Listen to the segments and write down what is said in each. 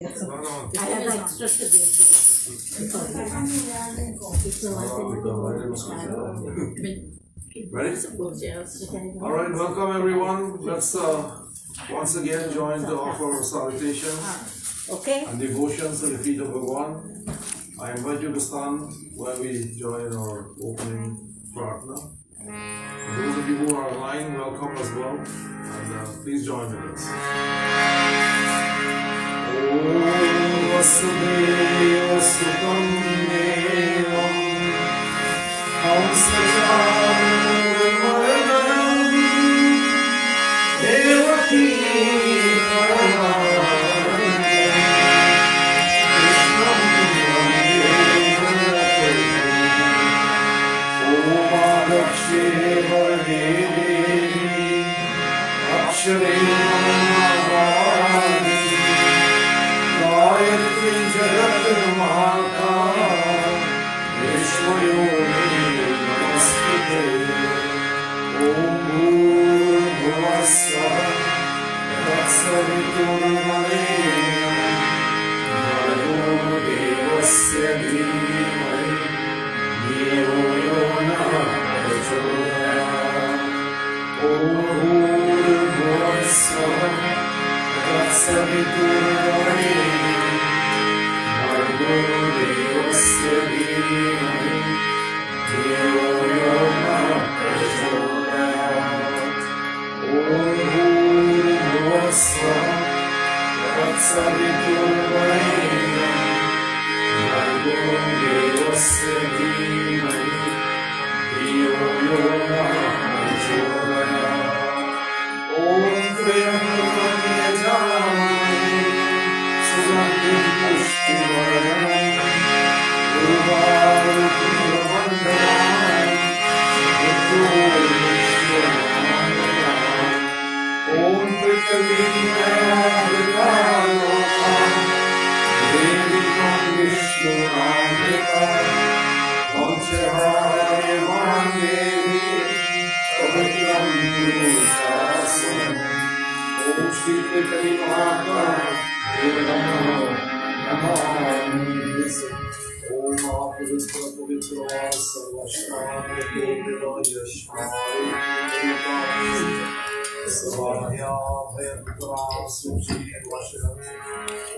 I have extra to give you. Ready? All right, welcome everyone. Let's once again join to offer salutation and devotions to the feet of Bhagwan. I invite you to stand while we join our opening prarthana. Those of you who are online, welcome as well, and please join with us. Om Vasudeva Sukam Devam Hamsacharanam Devaki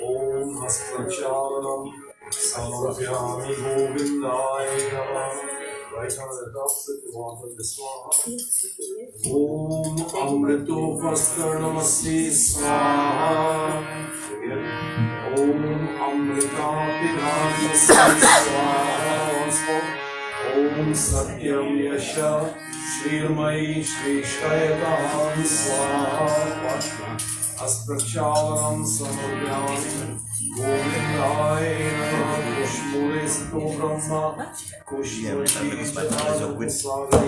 Om Haspracharanam Samapyami Govindaya. Right hand at the top, if you want on this one. Om Amrito Vaskarnamasti Swaha. Om Amrita Pidhamasi Swaha. Om Satyam Yasha Shrirmayi Shrishtayatam Swaha. Asprachalanam Samapyami Govindaya Kushmuresito Brahma Kushmuresito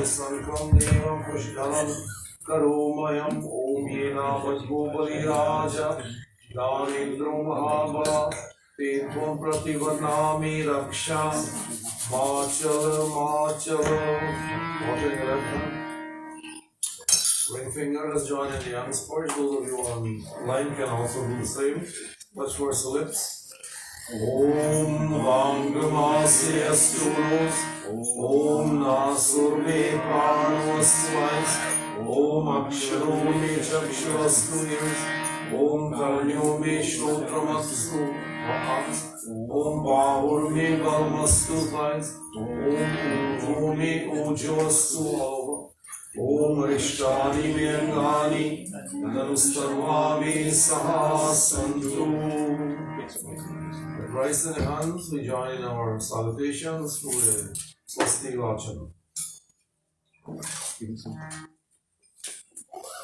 Sankam Devam Kushdalam Karomayam Om Yena Vajgobali Raja Danindro Mahabala Tetvam Prativarnami Raksha Machala What in your left hand? Ring finger, let's join in the young sport. Those of you online can also do the same. Touch towards the lips. Om Vangamasi Asturos. Om Nasurme Parvasvais. Om Aksharome Chakshurastunis. Om Karnyome Shrotramastu. Om Bahurme Galmastu Vais. Om Ujome Ujavastu Alva. Om Rishtani Vyangani Nanustarvami Saha Santu. With rice in the hands, we join our salutations to the Swasti Vachana.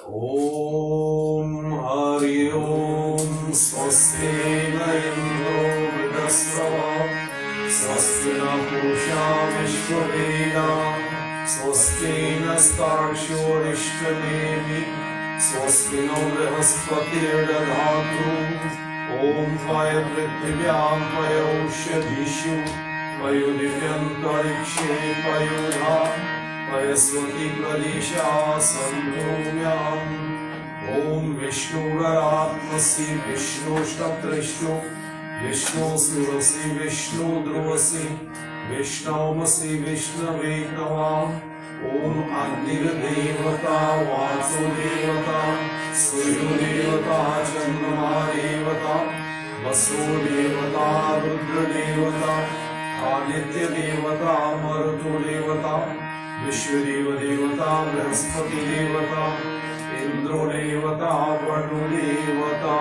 Om Hari Om Swasti Na Indro Vidasrava Swasti Na Purusha Vishwaveda Swasti Nastarsho Rishtadevi Swasti No Brihaspati Dadhatu Om Vaya Prithivyan Vaya Ushadishu Vayu Divyantarikshe Vayudha Vayaswati Pradesha Sandhumyam Om Vishnu Garatmasi Vishnu Shtatrishnu Vishnu Surasi Vishnu Druvasi Vishnavamasi Vishnave Nava Om Agni Devata Vasu Devata Surya Devata Chandrama Devata Vasu Devata Rudra Devata Aditya Devata Marutu Devata Vishwadeva Devata Brihaspati Devata Indra Devata Varnu Devata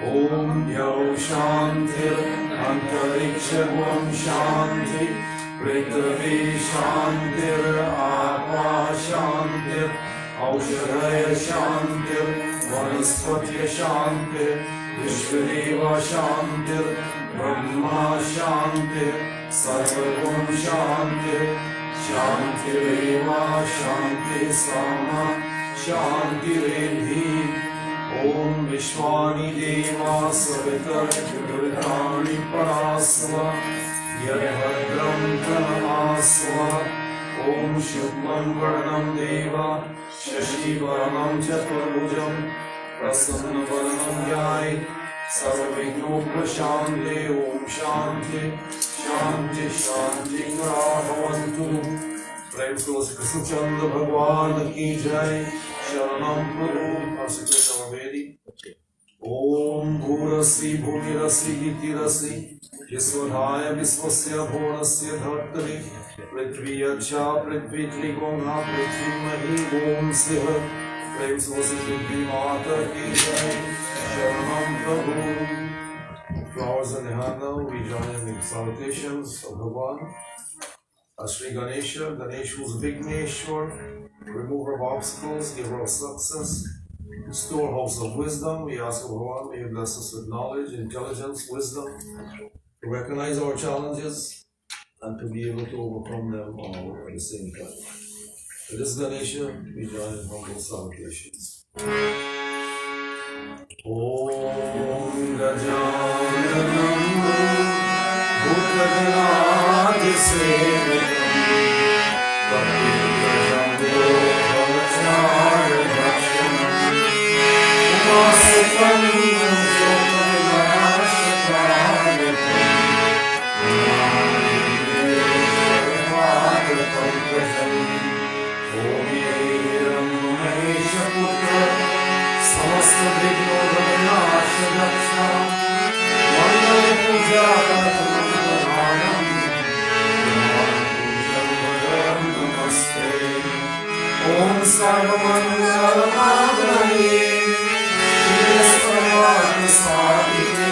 Om Yau Shantir Antarikshagvam Shanti Prithvi Shantir Apa Shantir Aushadaya Shantir Vanaspatya Shantir Vishwadeva Shantir Brahma Shantir Sarvagam Shantir Shantireva Shanti Sama Shantiredhi Om Vishwani Deva Savitar Vivritani Parasva Yadbhadram Tanamasva Om Shubham Varanam Deva Shashi Varanam Chaturbhujam Prasanna Varanam Jai Sarvigno Prashante Om Shanti Shanti Shanti Bhavantu प्रेम से कृष्ण चंद्र भगवान की जय शरणम प्रभु वेदी ओम भूरसी भूमिरसी गीतिरसी विश्वधाय विश्वस्य भुवनस्य धर्तरि पृथ्वी अच्छा पृथ्वी त्रिकोणा पृथ्वी मही ओम सिंह प्रेम से पृथ्वी माता की जय शरणम प्रभु Flowers in the hand now, we join in the salutations of Bhagwan. Sri Ganesha, Ganesh who's Vigneshwar, remover of obstacles, giver of success, storehouse of wisdom. We ask of Bhagavan, may you bless us with knowledge, intelligence, wisdom, to recognize our challenges and to be able to overcome them all at the same time. For this Ganesha, we join in humble salutations. Om Gajananam Bhutaganaadi Sevitam Kapilajambo Bhavacharya Bhakshanam Umasitam Jyotirashakarayatam Namandevadapavajam Om Yeram Maheshaputra Samasta Vigno Vinasha Dakshanam Mandala Puja Om Sarvamangala Madhave Shri Sarvati Sadhike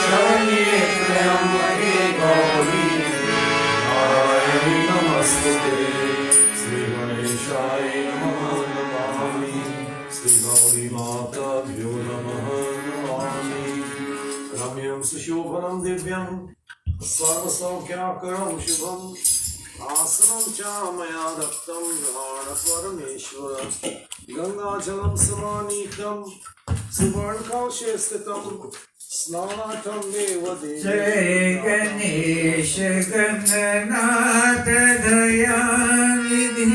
Sharanye Trayambake Gauri Narayani Namastute Sri Ganeshaya Namaha Namami Sri Gauri Mata Bhyo Namaha Namami Ramyam Sushobhanam Divyam Sarvasaukhyakaram Shubham Asanam cha maya daktam vihara parameshwara Gangajalam samanitam Suvarnkalshe stitam Snanatam deva deva Jai Ganesh Gananath Dayanidhi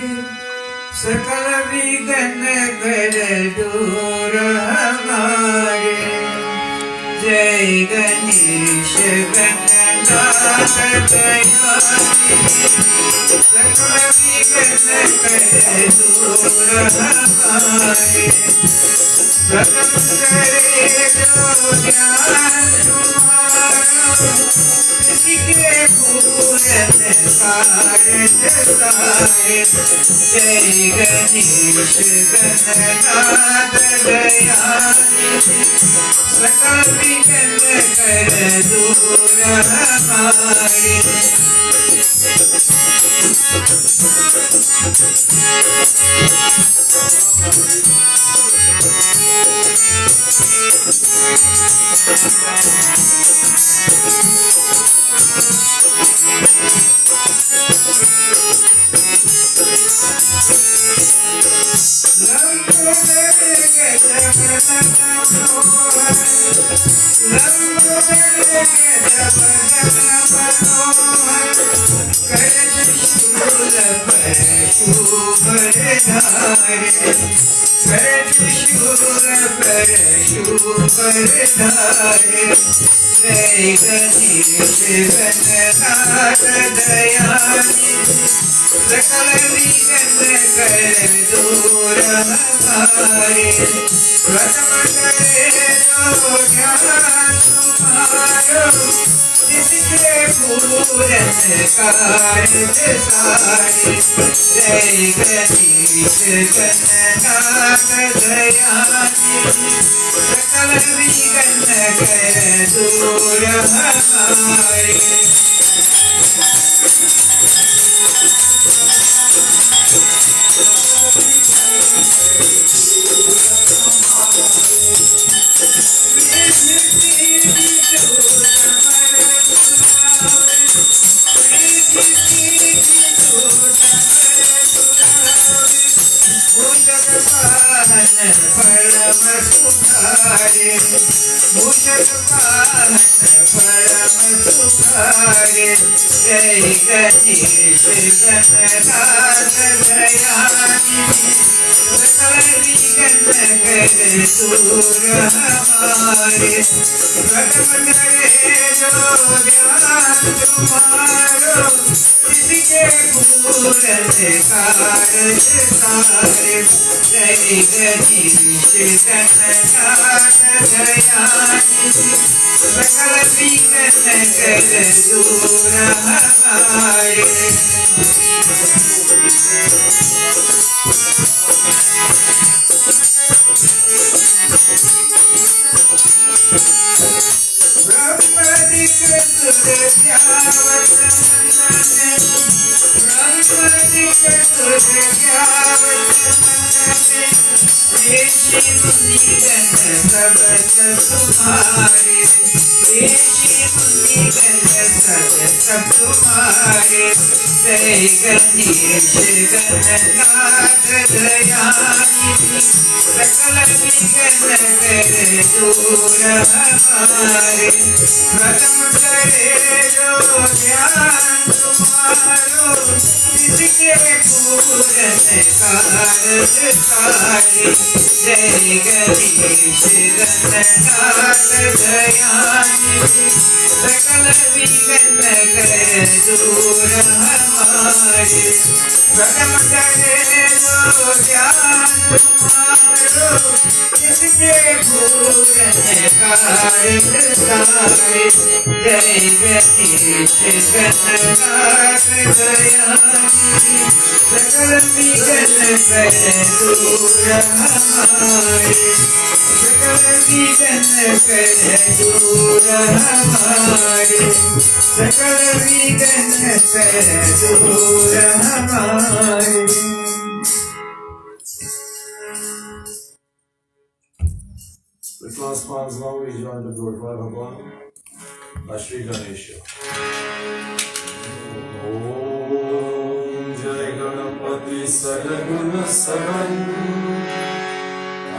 Sakala Vigana Kar Dur Hamare Jai Ganesh Gananath Dayanidhi Sakala Vigana Kar Dur Hamare Pratam Kare Jo Dhyan Tumhara Sikhe Puran Karaj Sare Jai Ganesh Gananath Dayanidhi Sakala Vigana Kar Dur Hamare Shura ऊपर धारे जय गणेश गणनाथ दयानिधि सकल विघ्न कर दूर हमारे प्रथम करे जो ध्यान तुम्हारो जिसके पूरन कार्य सारे जय गणेश गणनाथ दयानिधि सकल विघ्न कर दूर हमारे परम सुखारे भूषण पालन परम सुखारे जय गणेश गणनाथ दयानिधि सकल विघ्न कर दूर हमारे प्रथम करे जो ध्यान तुम्हारो जिसके पूरन कार्य सारे जय गणेश गणनाथ दयानिधि सकल विघ्न कर दूर हमारे ब्रह्मदिक सुर ध्यावत मन ब्रह्मदिक सुर ध्यावत मन ऋषि मुनिगण सब तुम्हारे ऋषि मुनिगण सब तुम्हारे जय गणेश गणनाथ दयानिधि सकल विघ्न कर दूर हमारे प्रथम करे जो ध्यान तुम्हारो जिसके पूरन कार्य सारे जय गणेश गणनाथ दयानिधि सकल विघ्न कर दूर हमारे प्रथम करे जो ध्यान तुम्हारो जिसके पूरन कार्य सारे जय गणेश गणनाथ दयानिधि सकल विघ्न कर दूर हमारे सकल विघ्न कर दूर हमारे सकल विघ्न कर दूर हमारे The class bands now we join to glorify Bhagavan. Shri Ganesha. Om Jai Ganapati Sadguna Saran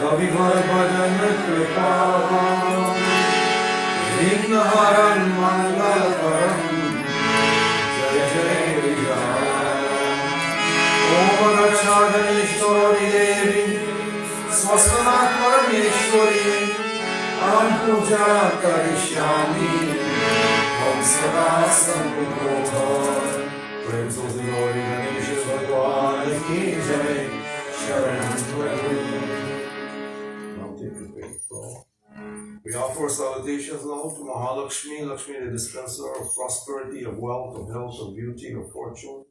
Ravivar Bhajan Kripavan Vignaharan Mangalkaram Jai Jai Ram Om Rakshadhanishwari Devi Swastanat Parameshwari Aham Puja Karishyami Om Sada Sankutokar Prem Susi Gauri Ganesha Bhagwan Ki Jai Sharanam Prabhu. Now take a big flow. We offer salutations now to Mahalakshmi, Lakshmi the dispenser of prosperity, of wealth, of health, of beauty, of fortune.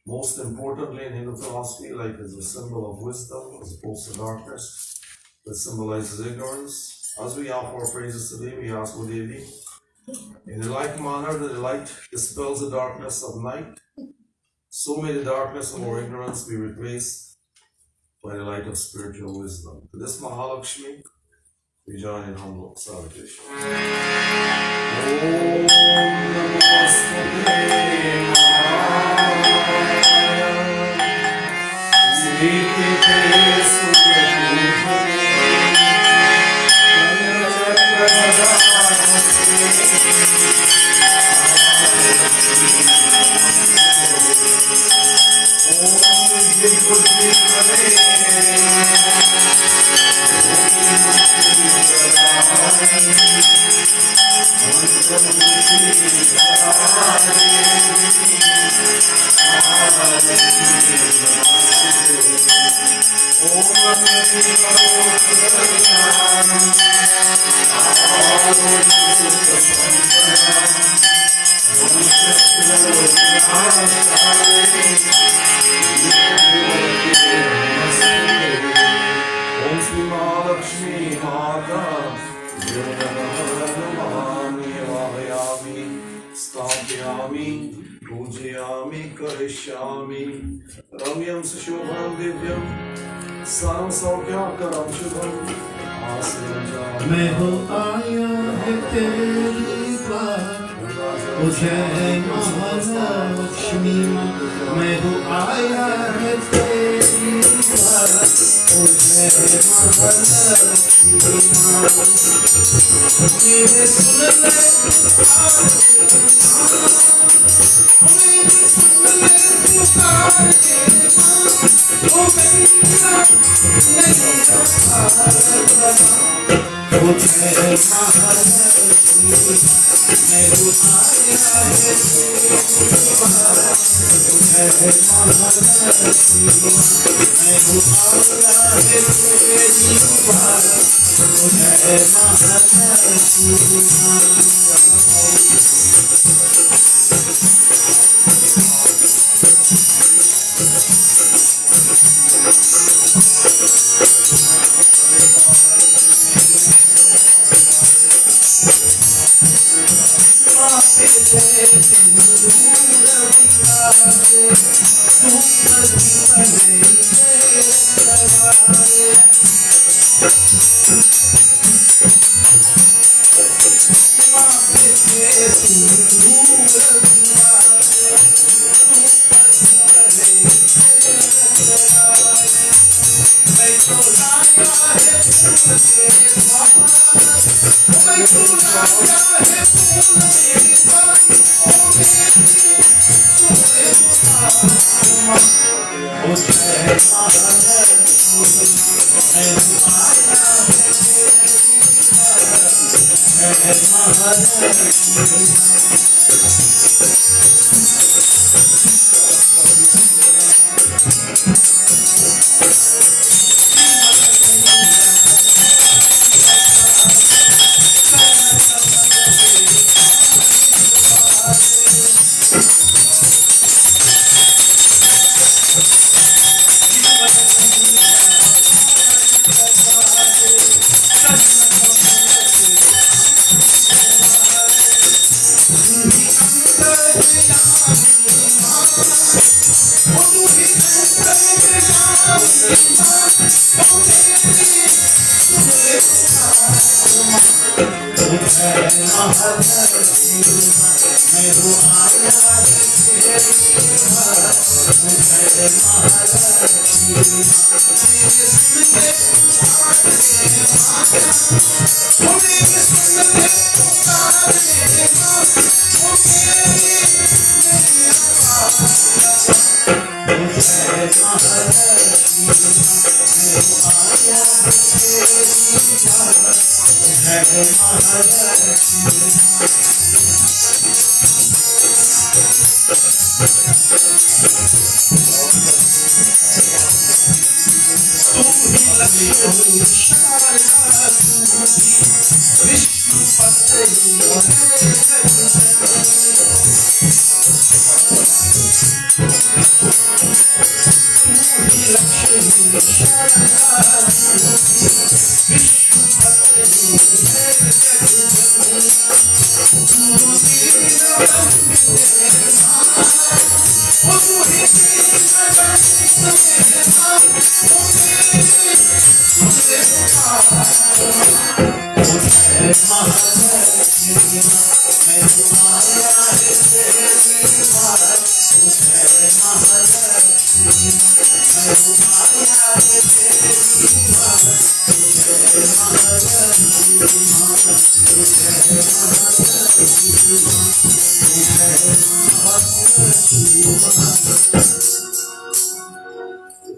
Most importantly in Hindu philosophy, light is a symbol of wisdom as opposed to darkness that symbolizes ignorance. As we offer our praises today, we ask Devi, in the like manner that the light dispels the darkness of night, so may the darkness of our ignorance be replaced by the light of spiritual wisdom. To this Mahalakshmi, we join in humble salutation. Om Namaste Om Om Shri Mahalakshmi Mata Namaami Vahayami Sthampyami Pujayami Karishyami Ramyam Sushobham Divyam Saram Saukyakaram Shubham Asrajam मैं हो आया है तेरी बात मुझे महालक्ष्मी मैं हो आया है तेरी बात मुझे महालक्ष्मी मेरे सुन ले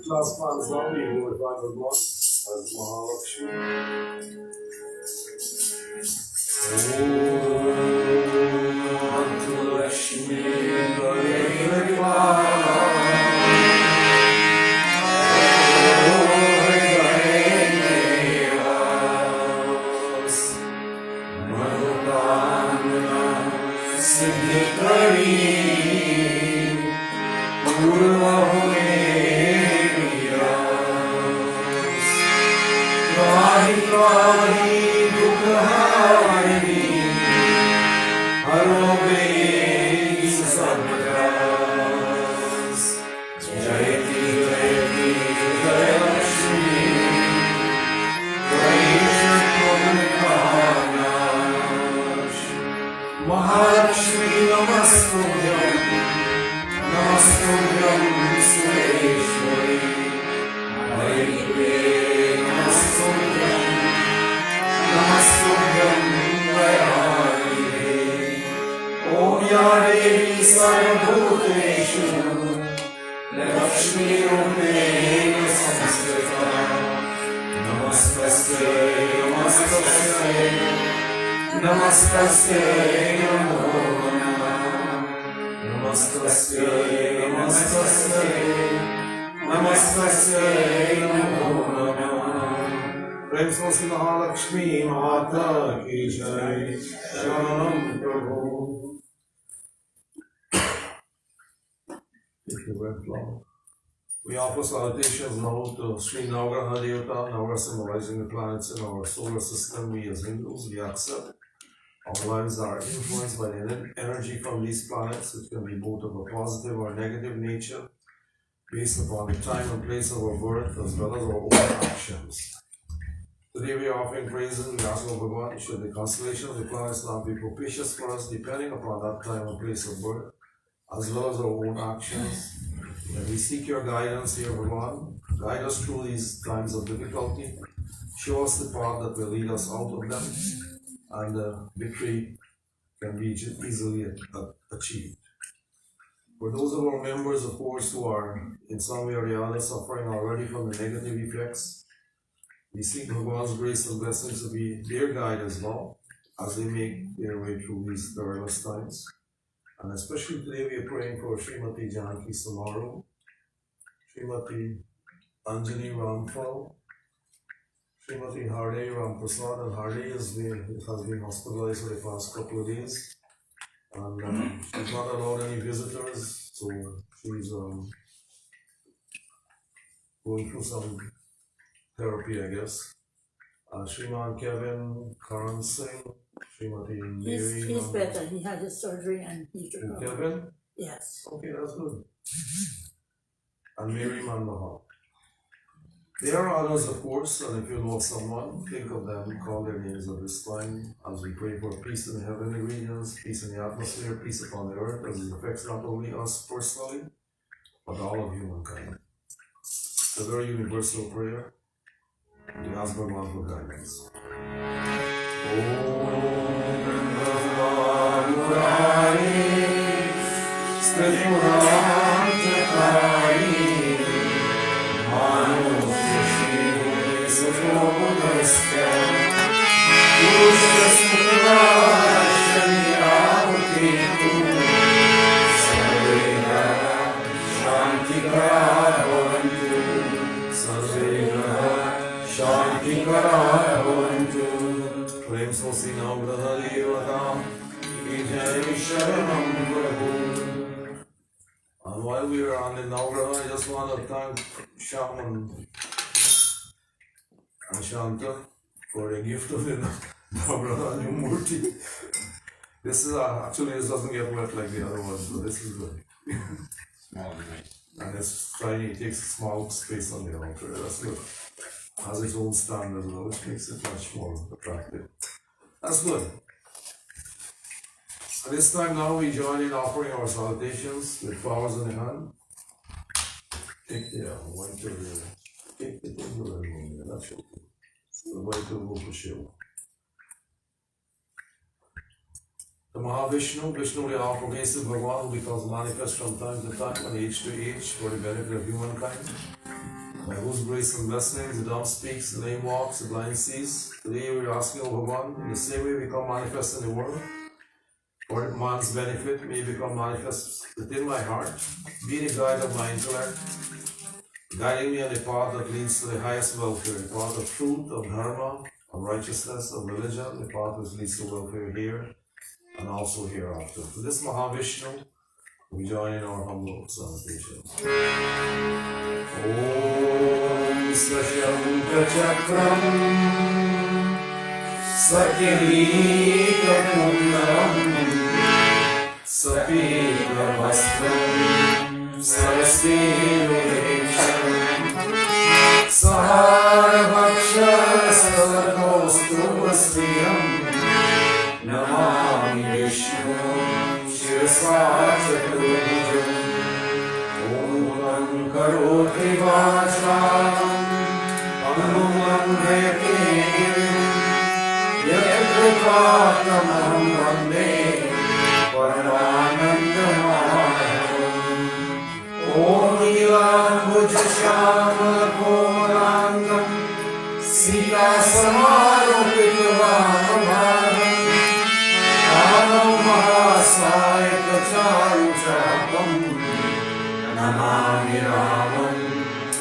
Last man is now being glorified with God as Mahalakshmi. सिद्धि करी पूर्व हुए त्राहि त्राहि दुख हारिणी हरो बेगी सब त्रास जयति जयति जय लक्ष्मी महालक्ष्मी नमस्तुभ्यं नमस्तुभ्यं सुरेश्वरी हरिप्रिये नमस्तुभ्यं नमस्तुभ्यं दयानिधे ॐ या देवी सर्वभूतेषु लक्ष्मीरूपेण संस्थिता नमस्तस्यै नमस्तस्यै नमस्तस्यै नमो नमः नमस्तस्यै नमस्तस्यै नमस्तस्यै नमो नमः प्रेम से महालक्ष्मी माता की जय शरणं प्रभु We offer salutations now to Sri Navagraha Devata, Navagraha symbolizing the planets in our solar system. We as Hindus, we accept our lives are influenced by the energy from these planets, which can be both of a positive or negative nature, based upon the time and place of our birth, as well as our own actions. Today we are offering praises and we ask of Bhagavan, should the constellation of the planets not be propitious for us, depending upon that time and place of birth, as well as our own actions. And we seek your guidance here, Bhagavan. Guide us through these times of difficulty. Show us the path that will lead us out of them, and victory can be easily achieved. For those of our members, of course, who are in some way or the other suffering already from the negative effects, we seek Bhagavan's grace and blessings to be their guide as well, as they make their way through these perilous times. And especially today we are praying for Srimati Janaki Samaru, Srimati Anjani Ramphal, Srimati Harde Ramprasad, and Harde has been hospitalized for the past couple of days. And she's not allowed any visitors, so she's going through some therapy, I guess. Shriman Kevin Karan Singh, Srimati Mary. He's better. He had his surgery and he's recovered. Kevin? Yes. Okay, that's good. And Mary Manmohan. There are others, of course, and if you know someone, think of them, call their names at this time as we pray for peace in the heavenly regions, peace in the atmosphere, peace upon the earth, as it affects not only us personally, but all of humankind. It's a very universal prayer. We ask Bhagavan for guidance. प्रेम से श्री नवग्रह देवता की जय शरणं प्रभु. And while we are on the Navgraha, I just want to thank Shaman and Shanta for the gift of the Navgraha new Murti. This is actually, this doesn't get wet like the other ones, but this is good. Small and nice. And it's tiny, it takes small space on the altar. That's good. Has its own stand as well, which makes it much more attractive. That's good. At this time now we join in offering our salutations with flowers in the hand. Take the white to the take the table and that's it. The white to go for Shiva. The Mahavishnu, Vishnu the all-pervasive Bhagavan, who becomes manifest from time to time and age to age for the benefit of humankind. By whose grace and blessings the dumb speaks, the lame walks, the blind sees. Today we are asking, O Bhagavan, in the same way we become manifest in the world, for man's benefit may become manifest within my heart. Be the guide of my intellect, guiding me on the path that leads to the highest welfare, the path of truth, of dharma, of righteousness, of religion, the path which leads to welfare here and also hereafter. To this Mahavishnu, we join in our humble salutation. Om Sashankachakram Sakirikapundaram Sapikavastram Sarasirudeksham Saharabhaksha Sargostuvasriyam Namami Vishnu Shirasvachaturujam Om Karoti Vachram Anumandheti Yadrupatamam Vande Paramanandamaharam Om Nilambujasyamalakomalangam Sita Samaropitavamabharam Anam Mahasayakacharujapam Namami Ramam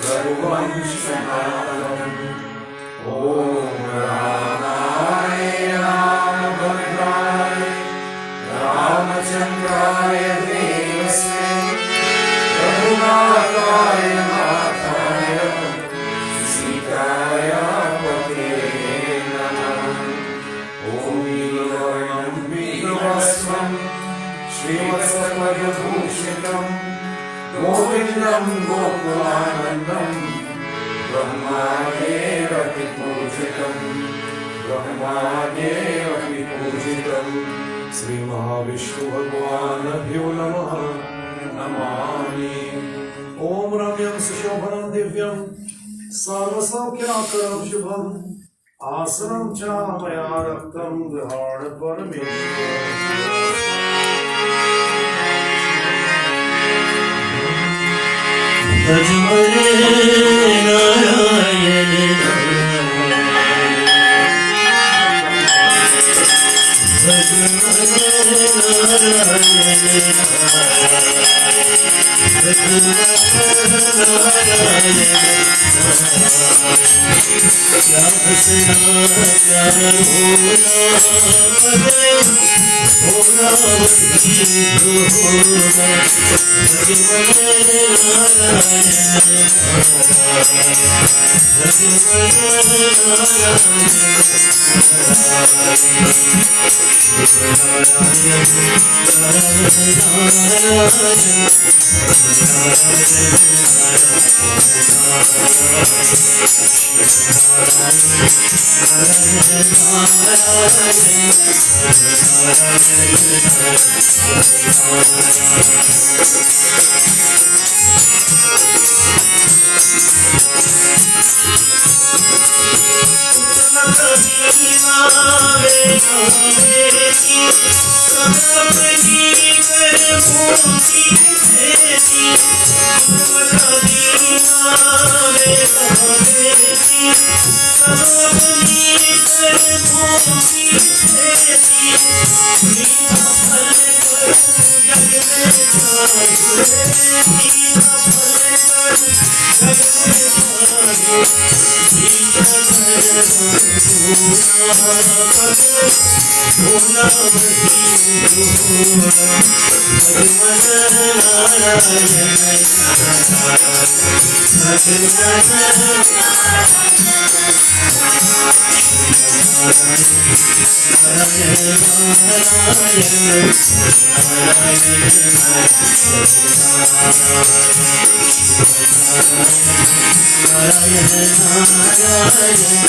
Raghuvanshanaram Om Ramaya Ramabhadraya Ramachandraya Devasya Raghunataya Nathaya Sitaya Pate Namah Om Nilayanam Vidavasvam Srivatsapayabhushitam Govindam Gokulanandam Brahmadeva Vipujitam Brahmadeva Vipujitam Sri Mahavishnu Bhagwanabhyo Namaha Namami Om Ramyam Sushobhanam Divyam Sarvasaukhyakaram Shubham Asanam Cha Maya Raktam Vihara Parameshwara Bhajmane Narayana Bhajmane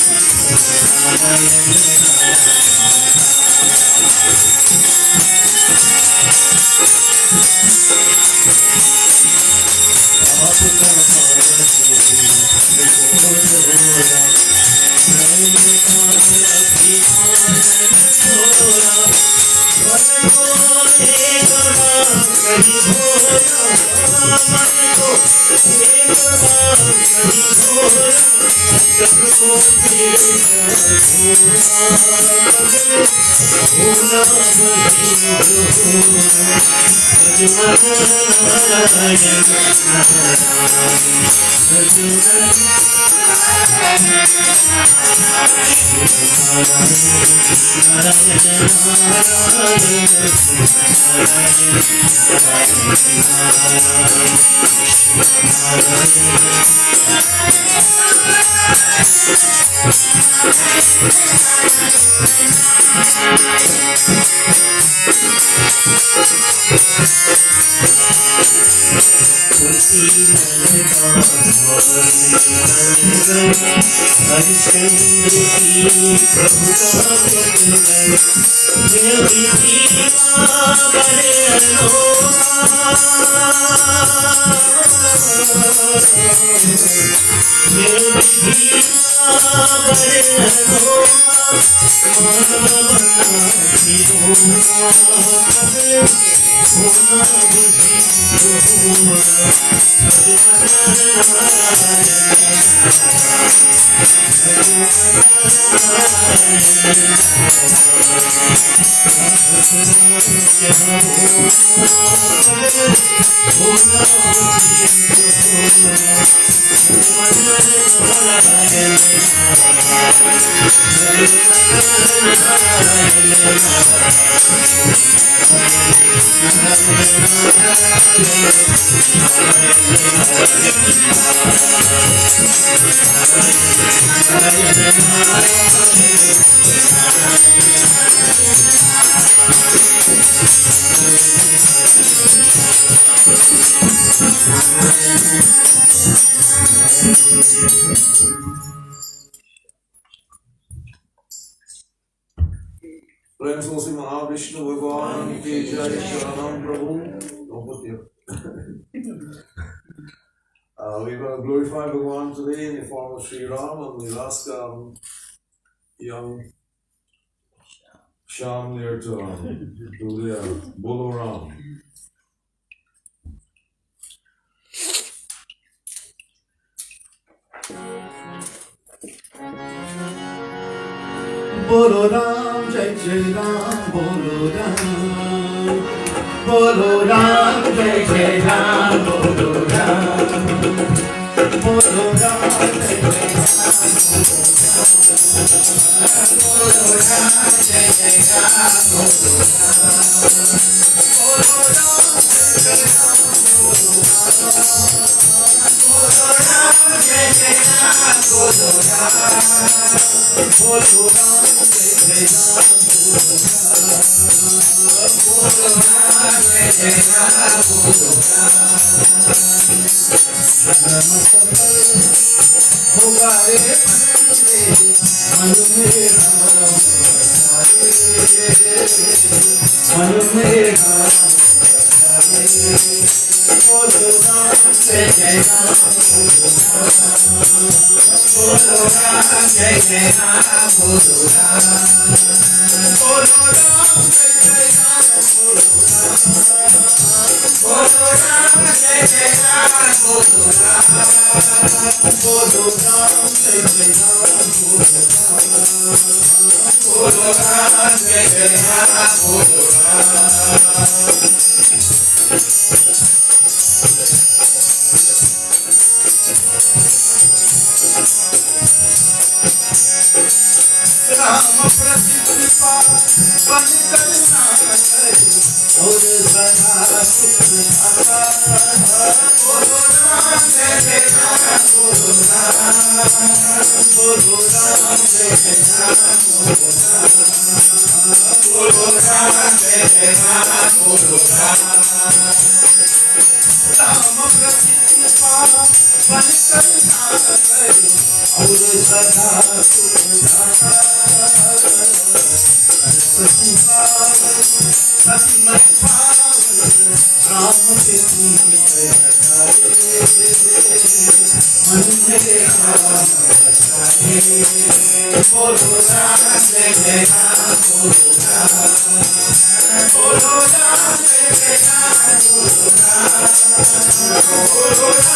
प्रेम से महाविष्णु भगवान की जय शरणम प्रभु. Don't put your we're going to glorify Bhagavan today in the form of Sri Ram, and we'll ask young Shyam there to do the Bolo Ram. Bolo Ram, Jai Jai Ram, Bolo Ram. Bolo Ram, Jai Jai Ram, Bolo Ram. Bolo Ram, Jai Jai Ram, Bolo Ram. Jai Jai Ram, Bolo Ram. Bolo Ram, Jai Jai Ram, Bolo Ram. Jai Jai Ram, Bolo Ram. Bolo Ram. Bolo Ram,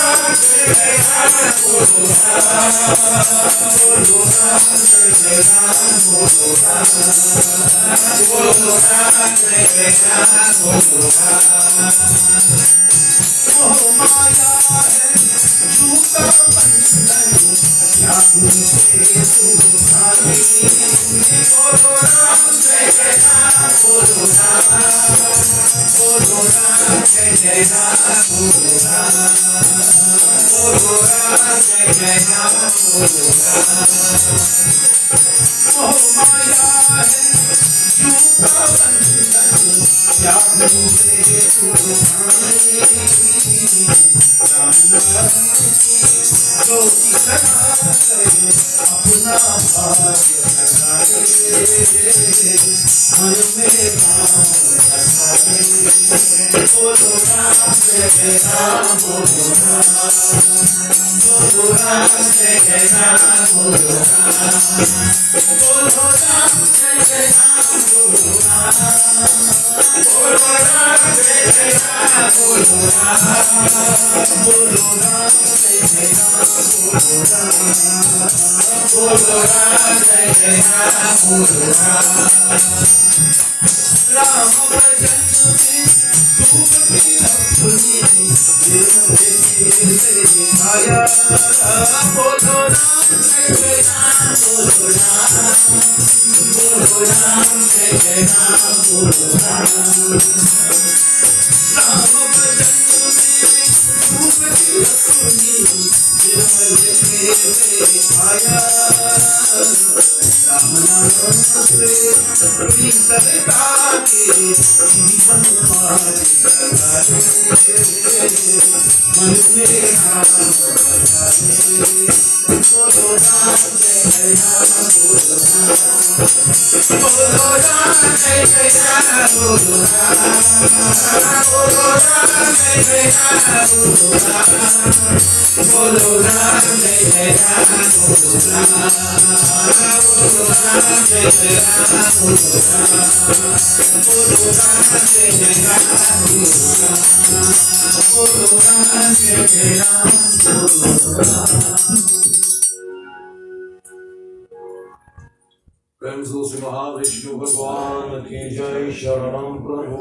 प्रेम से महाविष्णु भगवान की जय शरणम प्रभु.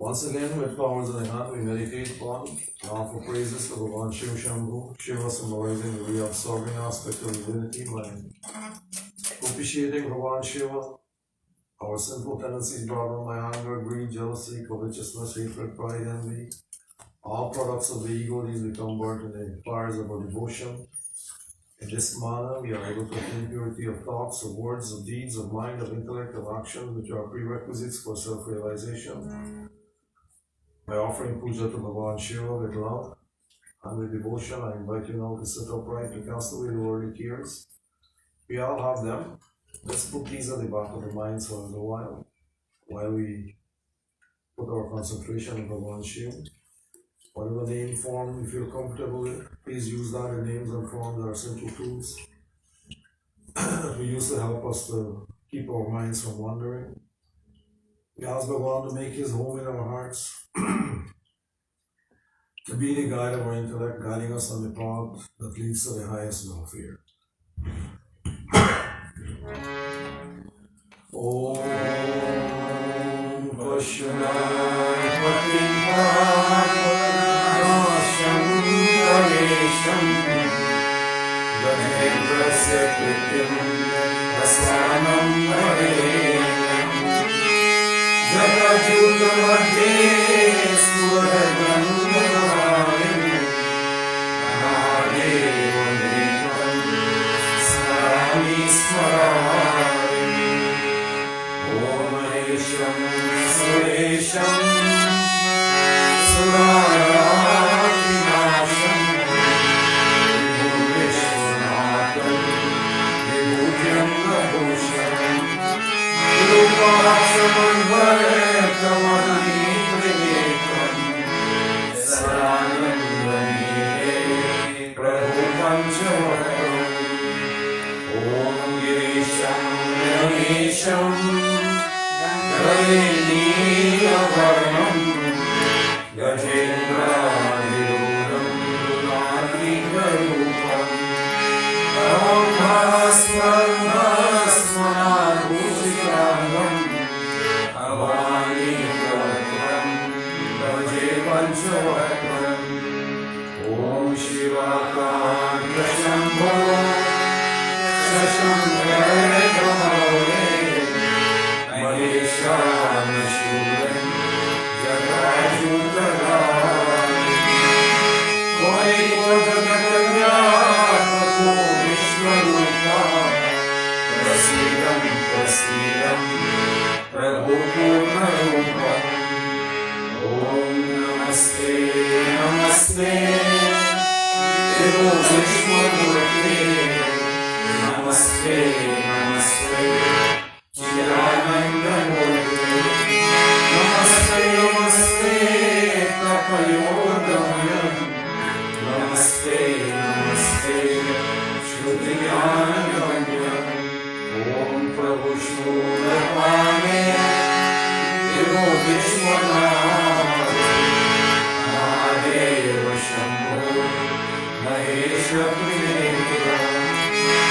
Once again, with powers in the hand, we meditate upon and offer praises to Bhagavan Shiva Shambhu. Shiva symbolizing the reabsorbing aspect of divinity by propitiating Bhagavan Shiva. Our sinful tendencies brought on by anger, greed, jealousy, covetousness, hatred, pride, envy. All products of the ego, these become burnt in the fires of our devotion. In this manner, we are able to attain purity of thoughts, of words, of deeds, of mind, of intellect, of actions, which are prerequisites for self-realization. By offering puja to Bhagavan Shiva with love and with devotion, I invite you now to sit upright to cast away the worldly cares. We all have them. Let's put these at the back of the minds for a little while we put our concentration on Bhagavan Shiva. Whatever name, form you feel comfortable with, please use that. The names and forms are simple tools that we use to help us to keep our minds from wandering. We ask Bhagavan to make his home in our hearts, to be the guide of our intellect, guiding us on the path that leads to the highest welfare. Om Gajendra Panchavatam Om Shivakanta Shambho Shashankare Gaure Maheshana Shulam Jagajutagari Koi Jagatanyatako Vishwarupa Prasidam Prasidam Prabhu Purnarupa Om Namaste Namaste Devo Vishwamurti Namaste Namaste Chirananda Murti Namaste Namaste Tapayogamyam Namaste Namaste Shruti-Jnana-Gamyam Om Prabhu Shurapane Devo Vishwanath Mahadeva Shambho Mahesha Priya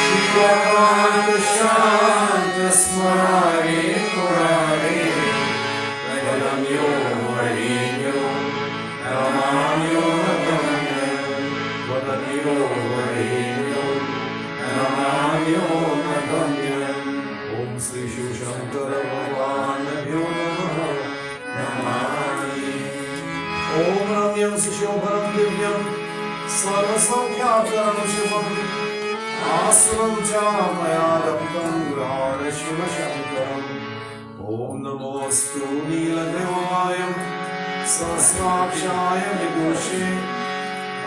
Shivakanta Shanta Smare Purare Vadamyo Varinyo Namamyo Nagamyam Vadamyo Varinyo Namamyo Nagamyam Om Sri Shiv Shankara Bhagwanabhyo Namani Om Ramyam Sushobharam Divyam Sarvasaukhyaakaram Shivam Asram Cha Maya Raptam Grana Shiva Shankaram Om Namostu Neeladevayam Sahasrakshayam Vidushe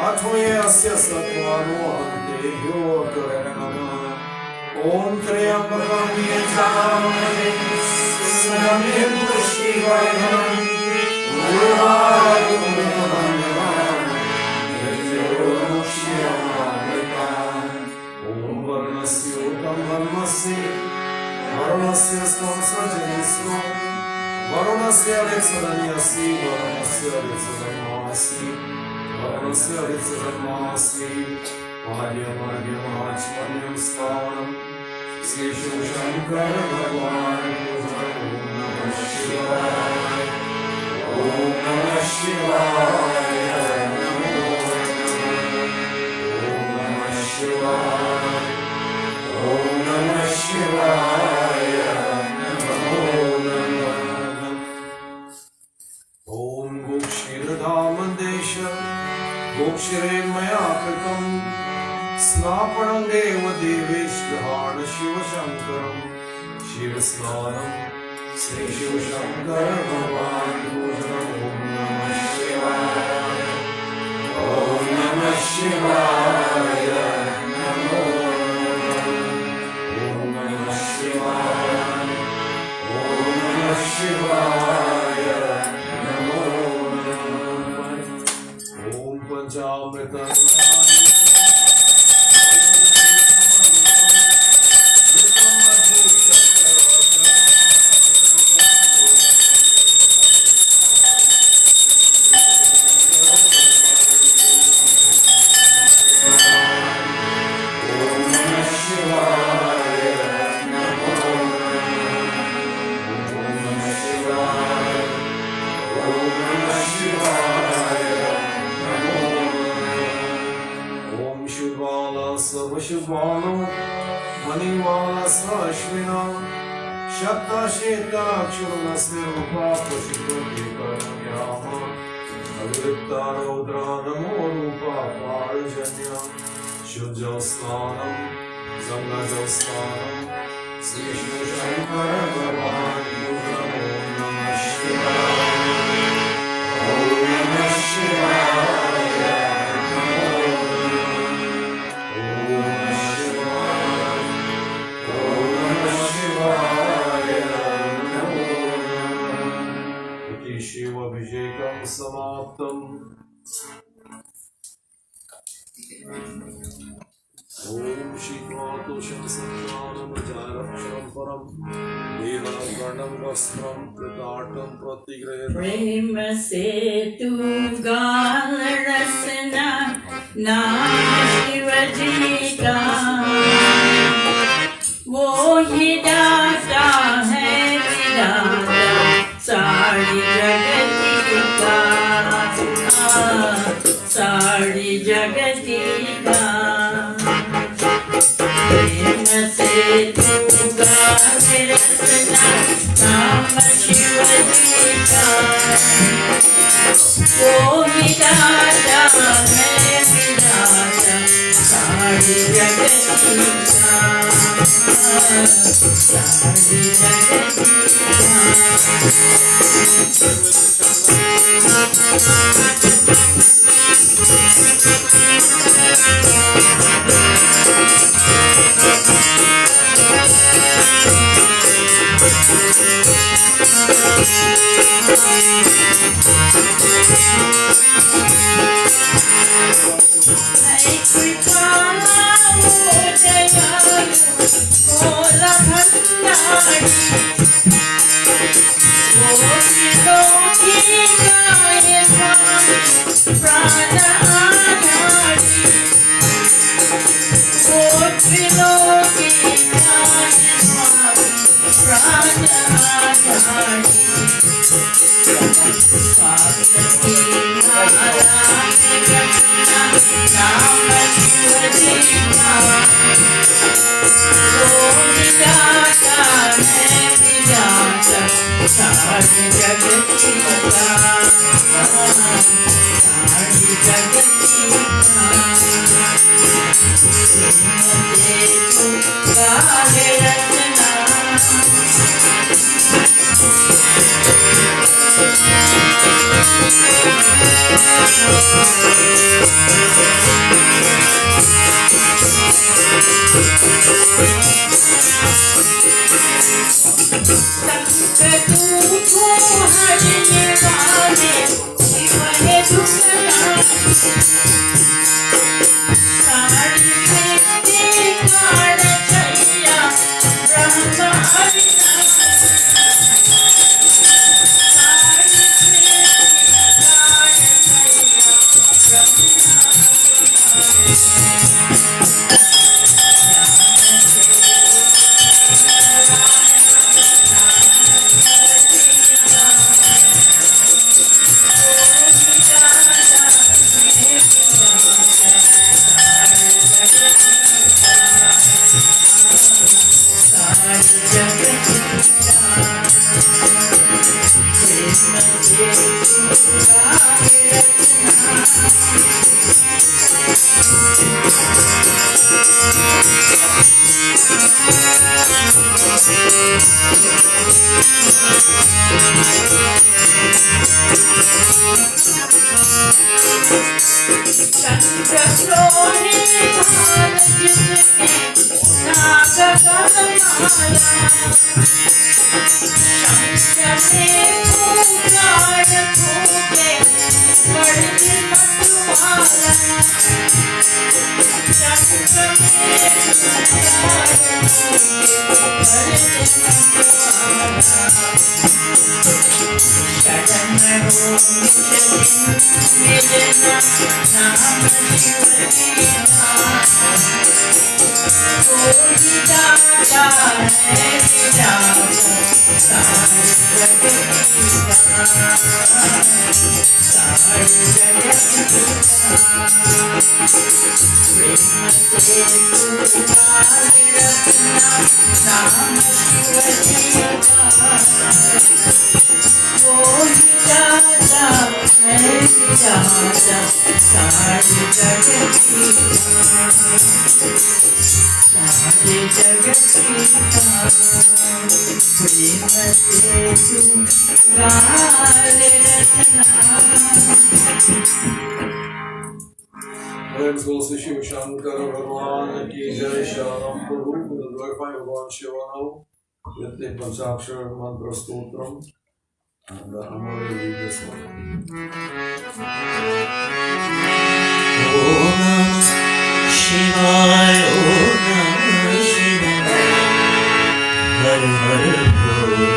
Athoye Asya Satvaro Ante Yogaranama Om Triyambakam Yajamane Suramim Pushtivayam Urvayum Vinavanyam Yajyo Shiyamamritam Om Varnasya Utam Varnasi Varnasya Stam Sajanisva Varnasya Rexadanyasi Varnasya Rexadamasi Varnasya Rexadamasi Madhyam Madhyam Achmanyam Stavanam Sri Shiv Shankara Bhagwan Om Namah Shivaya Om Namah Shivaya Namo Namah Om Namah Shivaya Om Namah Shivaya Namo Namah Om Gokshidhamandesha Gokshire Maya Kritam Snapanam Deva Deveshvahana Shiva Shankaram Shiva Snanam Sri Shiva Shankara Bhagwan Bhujanam Om Namah Shivaya Om Namah Shivaya Namo Om Namah Shivaya Om Namah Shivaya Namo Om Panchamrita Shivano Manivala Sashvina Shakta Sheta Akshurasya Rupa Pashituti Karamyama Avirita Raudra Namo Rupa Parjanya Shujjasnanam Zangajastanam Sri Shiv Shankara Bhagwan Bhujanam Om Namah Shivaya Om Namah Shivaya Shiva Abhishekam Samaptam Om Shikmato Shansantanam Jaraksharam Param Deva Garnam Vastram Pritatam Pratigrayat Prema Setu Gala Rasana Shivaji ka वो ही दाता है विधाता सारी जगत का सारी जगती का प्रेम से तू गावे रचना नाम शिव जी का वो ही राजा है विधाता सारी जगती का सारी जगती Let's go to Shiv Shankar Bhagwan ki Jai Sharam Prabhu. We'll glorify Bhagwan Shiva now with the Panchakshar Mantra Stotram. And I'm going to read this one. Om Namah Shivaya, Om Namah Shivaya, Har Har Bhole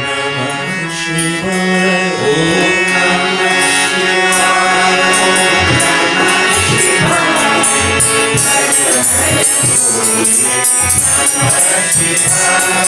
Namah Shivaya, Om Namah Shivaya, Om Namah Shivaya,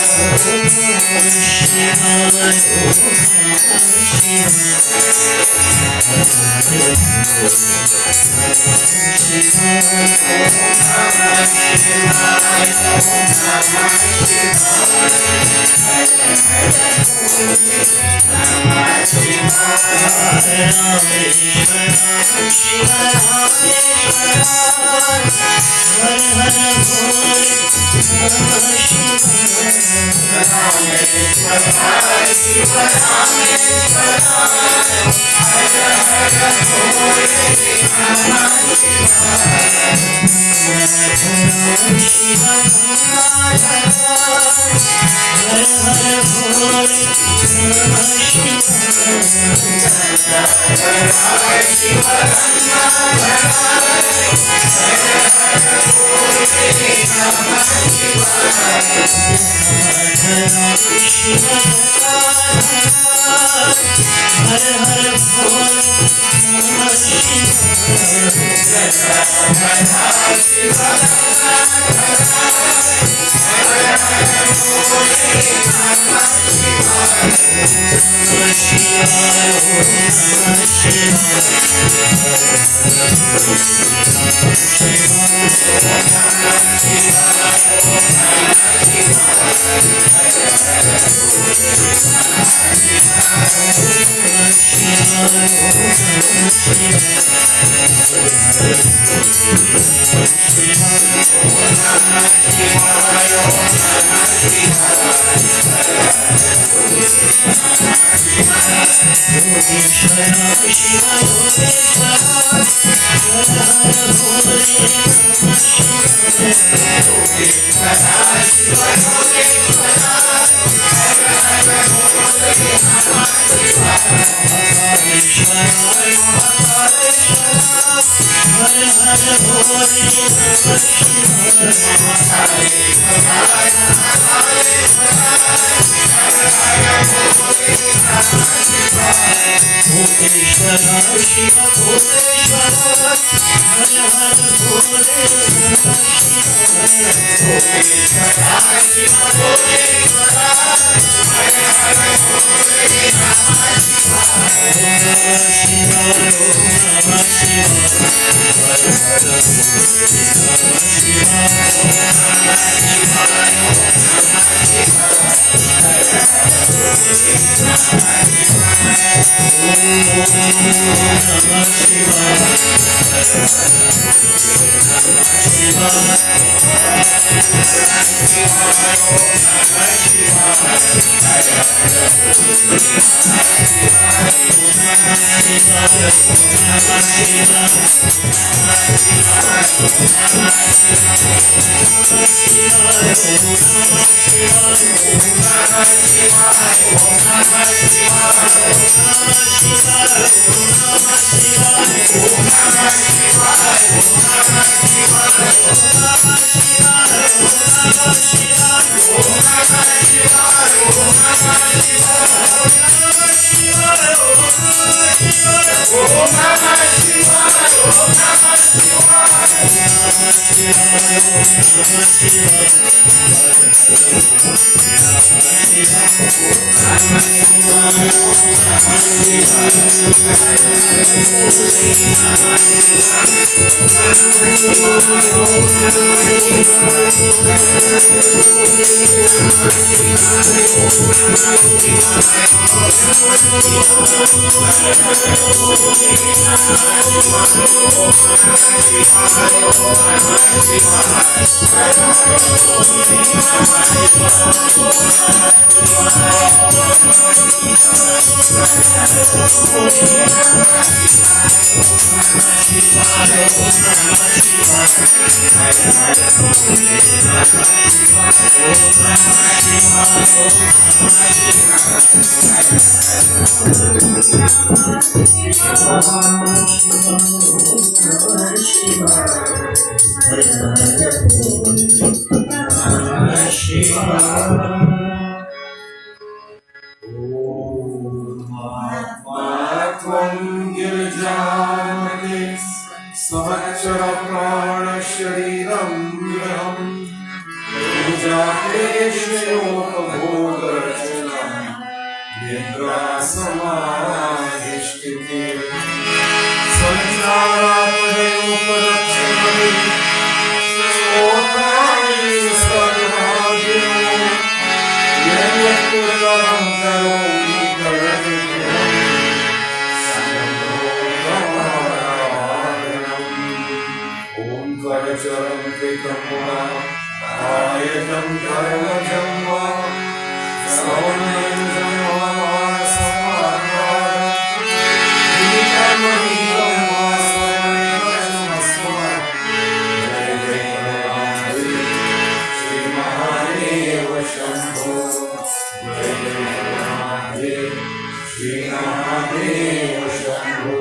निद्रासमाधिष्ठिते संसारापदयोपरक्षणे सोताये सर्वाग्यो यद्यत्कृतं करोमि करविघ्नं ॐ करचरं कृतं वा आयतं कर्मजं वा श्रवणयन्त्रं वा समाधानं श्री महादेव शंभो जय जय महादेव श्री महादेव शंभो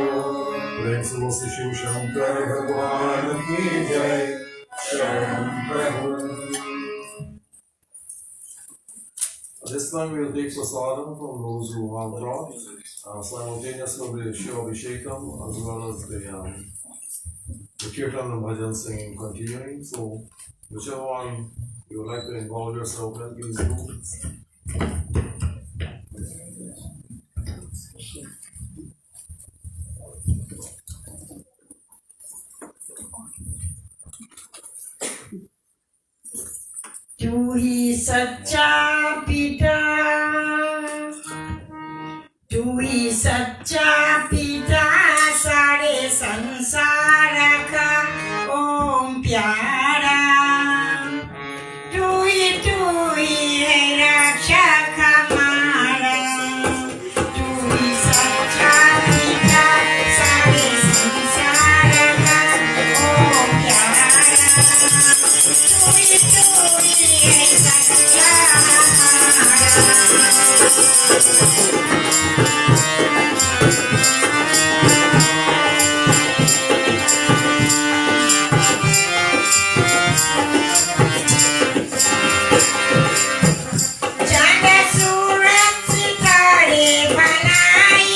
प्रेम से बोल शिव शंकर भगवान की जय शरण प्रभु. This time we will take prasadam from those who have brought. Simultaneously we will show Abhishekam as well as the kirtan and bhajan singing continuing. So whichever one you would like to involve yourself in, please do. तू ही सच्चा पिता, तू ही सच्चा पिता सारे संसार का ओम प्यारा, तू ही है रक्षक हमारा, तू ही सच्चा पिता सारे संसार का ओम प्यारा, तू ही है सच्चा चांद सूरज सितारे बनाई,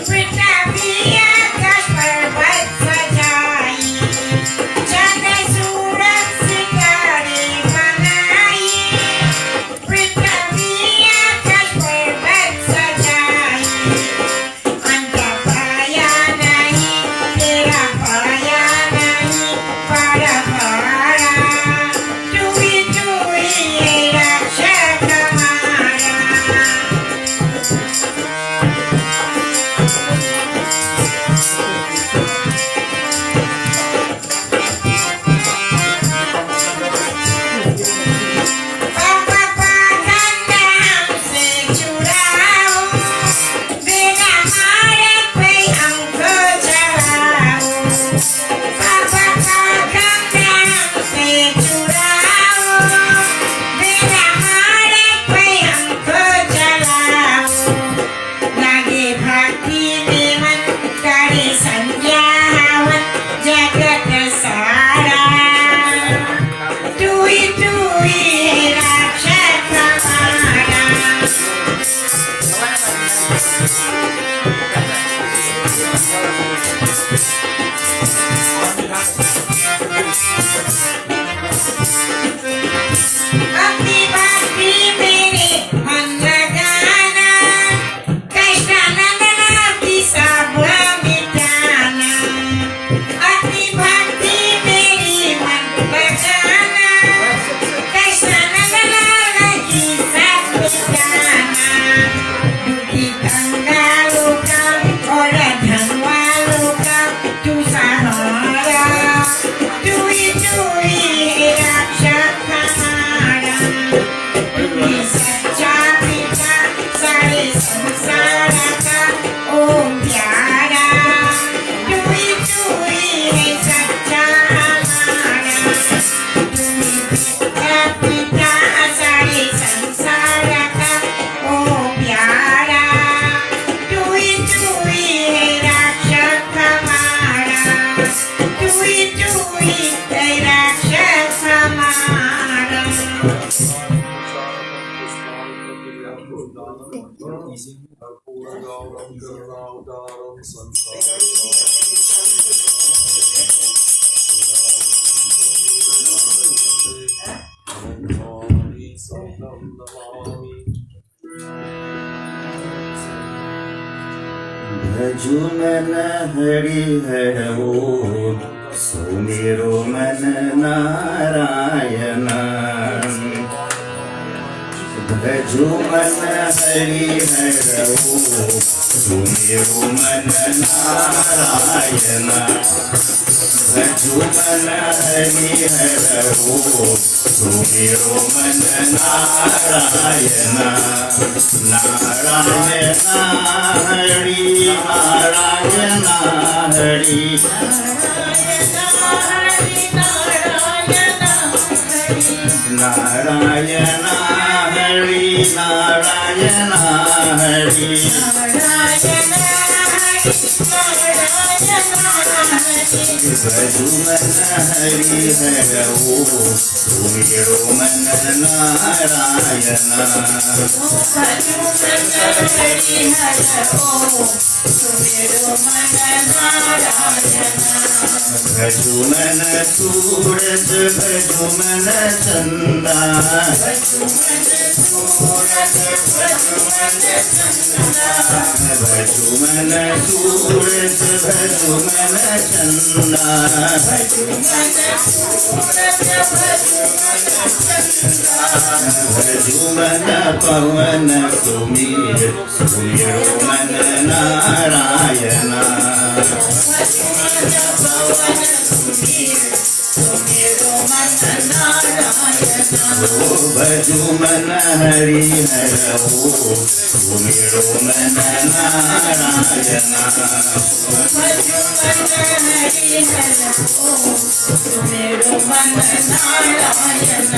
पृथ्वी आकाश पर्वत सजाई, चांद सूरज सितारे बनाई, पृथ्वी आकाश पर्वत सजाई, अंत पाया नहीं तेरा पाया नहीं परंपरा, तू ही है रक्षक हमारा. पापा पाखंड हमसे छुड़ाओ, बिना मारे पे हमको चढ़ाओ, पापा पाखंड हमसे छुड़ाओ, बिना मारे पे हमको चढ़ाओ, लागे भक्ति में मन करे संध्या हवन जगत सारा, तू ही है रक्षक हमारा. अपनी भक्ति मेरे मन लगाना, कष्ट नंदना की सब मिटाना, अपनी भक्ति मेरी मन लगाना, कष्ट नंदना की सब मिटाना, दुखी कंगालों का और धनवालों का तू सहारा, तू ही है रक्षक हमारा, तू ही सच्चा पिता सारे संसार का ओम प्यारा, तू ही है सच्चा हमारा, तू ही सच्चा पिता सारे संसार का ओम प्यारा, तू ही है रक्षक हमारा, तू ही है रक्षक हमारा. कर्पूरगौरं करुणावतारं संसारसारं नमामि. भजु मन हरिहर बोल सुमिरो मन नारायण भजु मन हरिहर बोल सुमिरो मन नारायण भजु मन हरिहर बोल सुमिरो मन नारायण नारायण हरि नारायण हरि नारायण हरि नारायण हरि भजु मन हरिहर बोल सुमिरो मन नारायण भजु मन सूरज भजु मन चंदा भजु मन सूरज भजु मन चंदा भजु मन सूरज भजु मन चंदा भजु मन सूरज भजु मन चंदा भजु मन पवन सुमीर सुमिरो मन नारायण भजु मन पवन सुमीर सुमिरो मन नारायण भजु मन हरिहर बोल सुमिरो मन नारायण भजु मन हरिहर बोल सुमिरो मन नारायण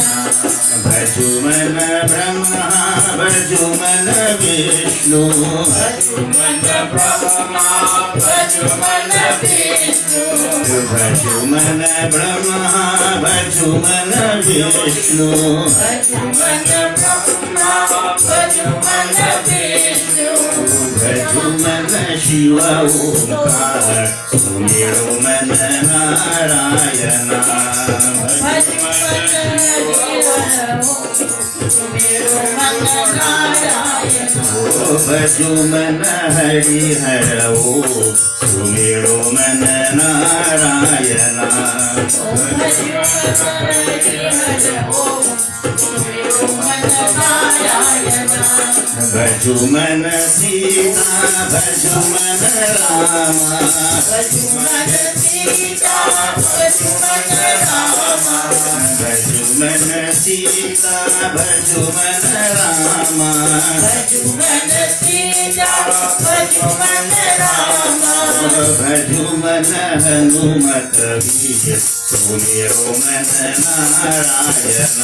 भजु मन ब्रह्मा भजु मन विष्णु भजु मन ब्रह्मा भजु मन विष्णु भजु मन ब्रह्मा भजु मन विष्णु भजु मन ब्रह्मा भजु मन विष्णु भजु मन शिव ओंकार सुमिरो मन नारायण भजु मन सुमिरो मन नारायण भजु मन हरिहर बोल सुमिरो मन नारायण भजु मन हरिहर बोल सुमिरो मन नारायण भजु मन सीता भजु मन राम भजु मन सीता भजु मन राम भजु मन सीता भजु मन राम भजु मन सीता भजु मन राम भजु मन हनुमत वीर सुमिरो मन नारायण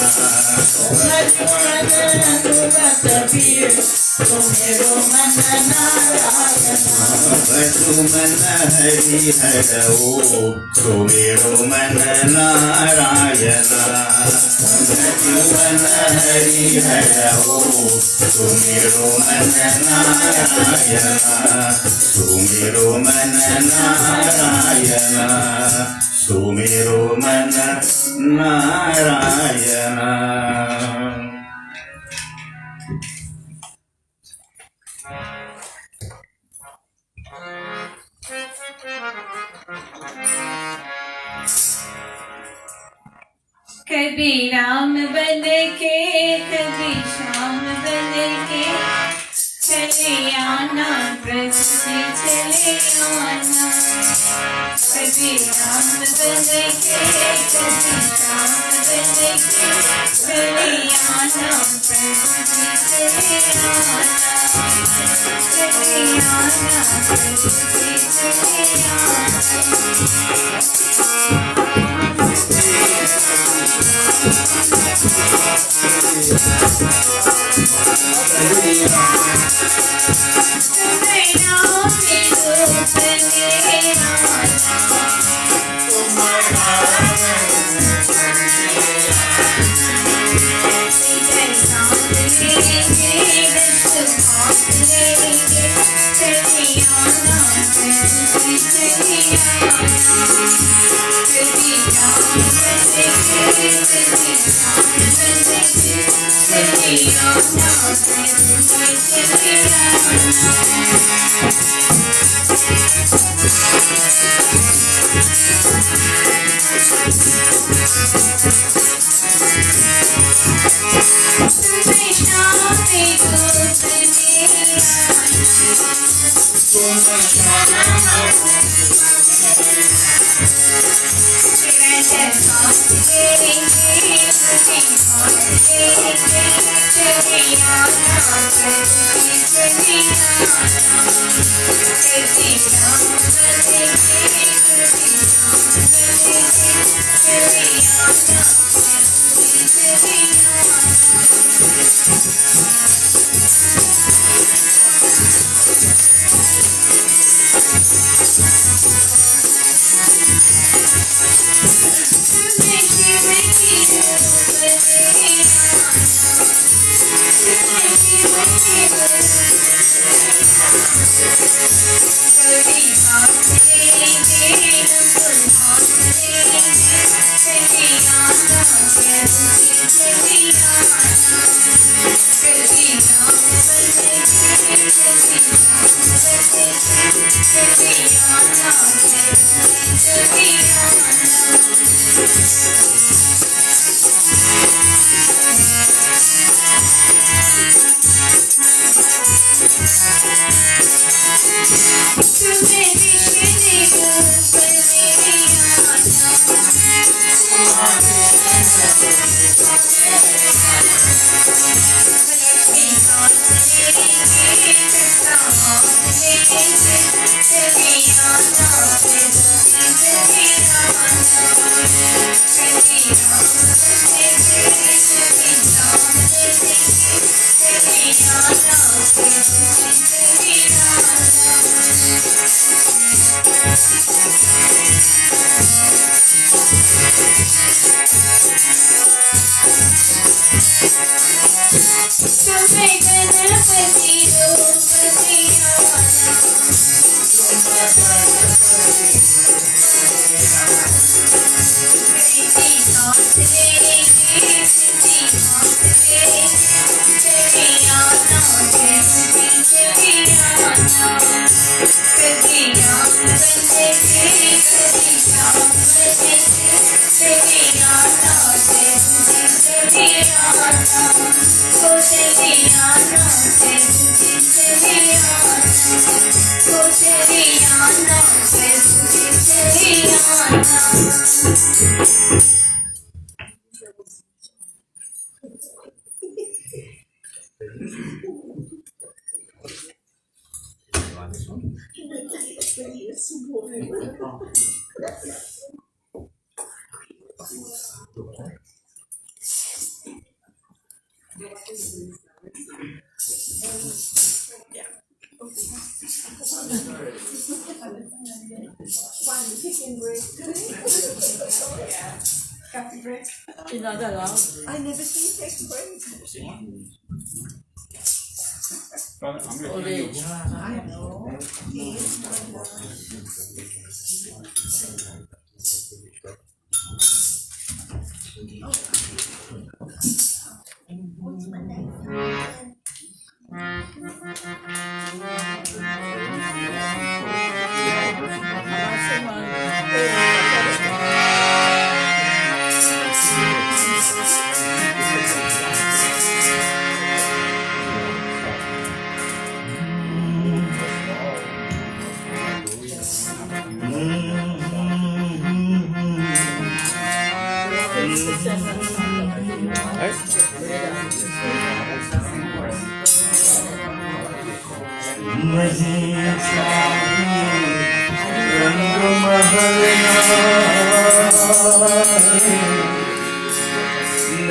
भजु मन हनुमत वीर सुमिरो मन नारायण भजु मन हरिहर बोल सुमिरो मन नारायण भजु मन हरिहर बोल सुमिरो मन नारायण सुमिरो मन नारायण सुमिरो मन नारायण कभी राम बन के कभी श्याम बन के चले आना प्रभु जी चले आना कभी राम बन के कभी श्याम बन के चले आना प्रभु जी चले आना प्रभु जी चले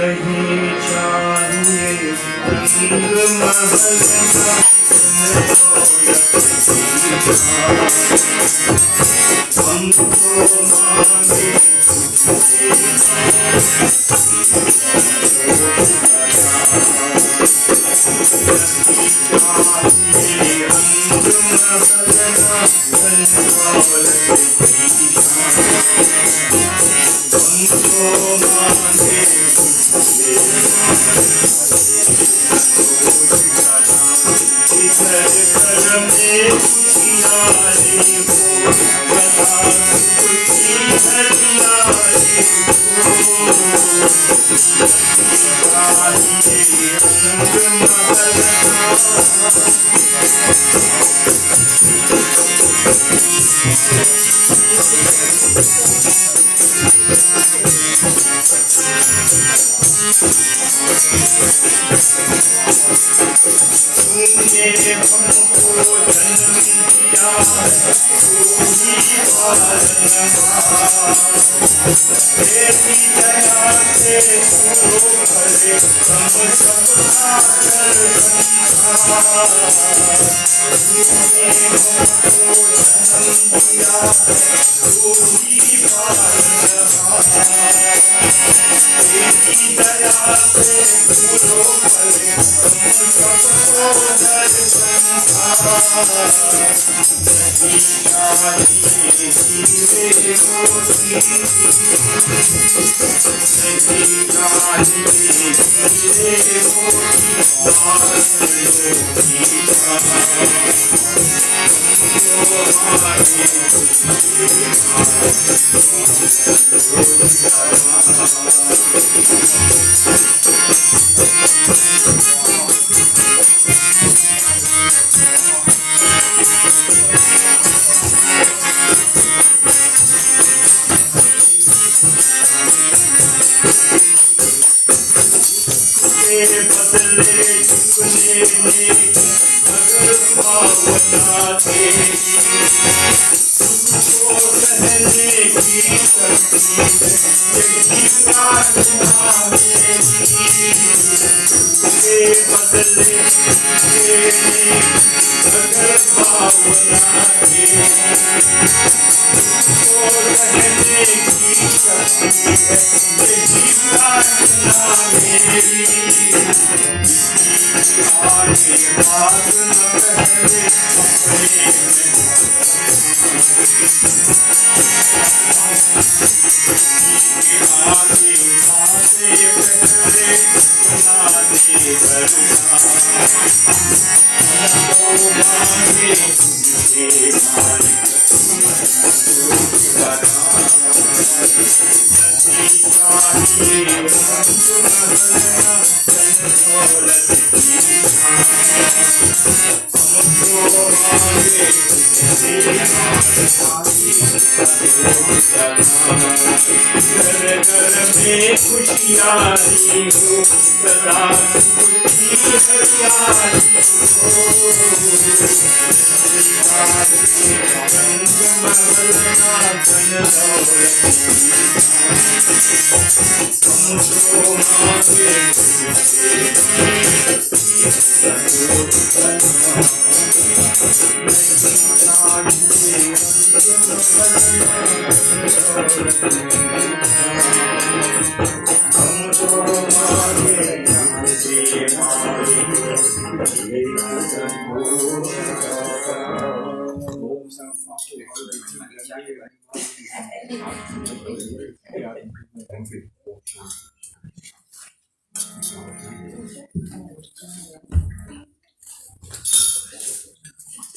Thank you.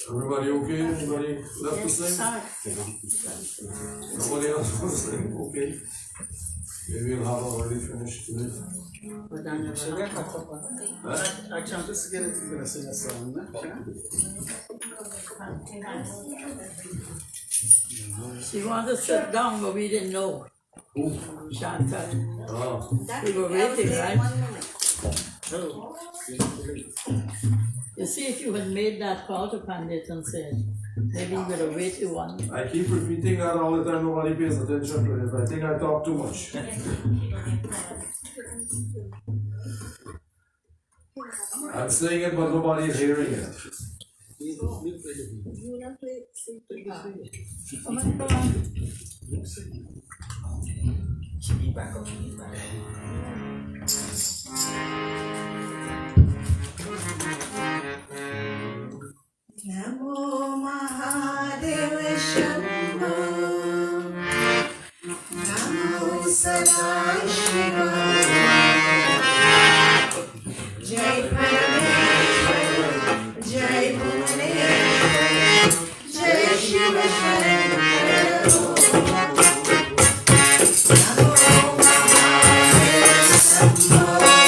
Everybody okay? Anybody left to sing? Nobody else wants to sing? Okay. Maybe you'll have already finished today. Akşam da sigara sing a song, ne? She wanted to sit down, but we didn't know. Chantal. Ah. We were waiting, right? You see, if you had made that call to Pandit and said, maybe you would have waited one. I keep repeating that all the time, nobody pays attention to it. I think I talk too much. I'm saying it, but nobody is hearing it. Namo Mahadeva Shambho Namo Sadashiva Jai Parameshwar Jai Bhuvaneshwar Jai Shiva Shankara Namo Mahadeva Shambho Namo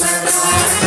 Sadashiva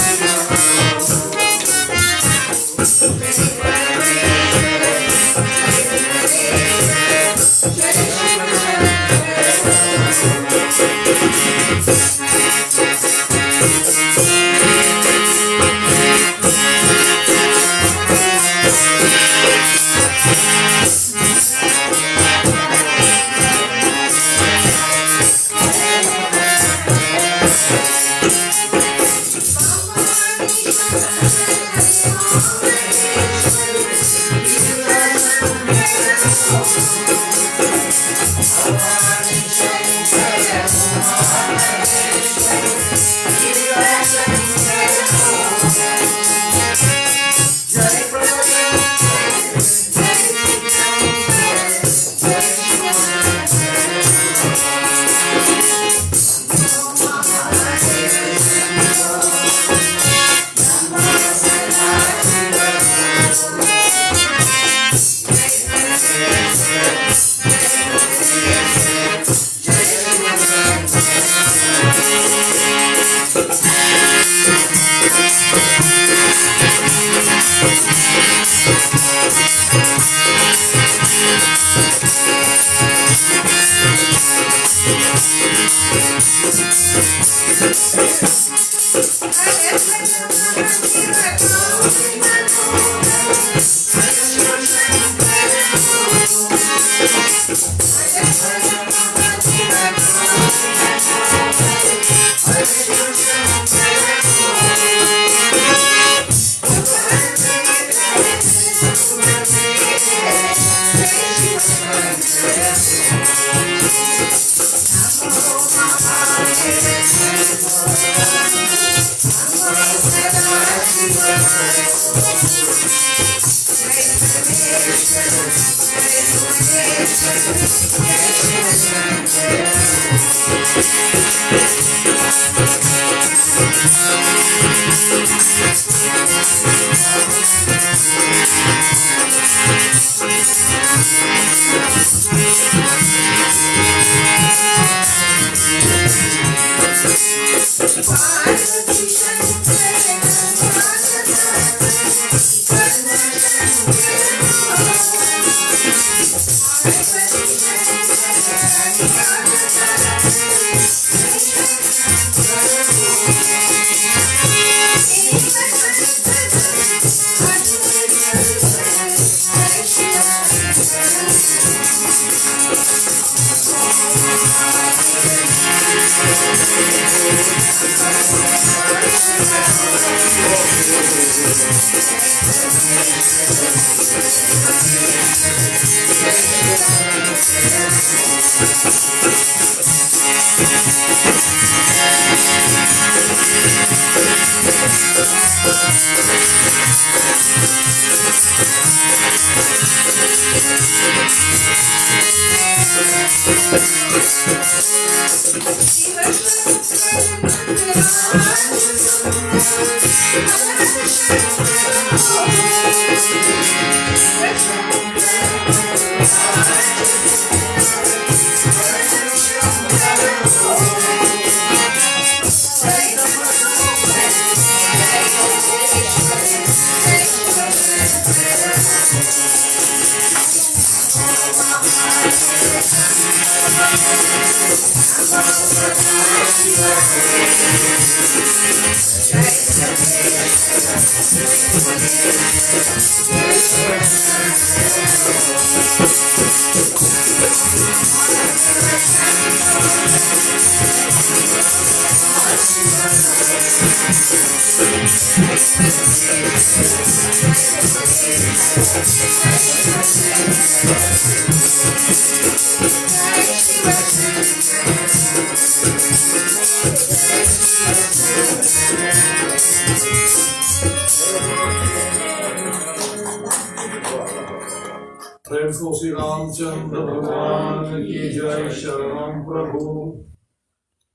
प्रेम को श्री रामचंद्र भगवान की जय शरणम प्रभु.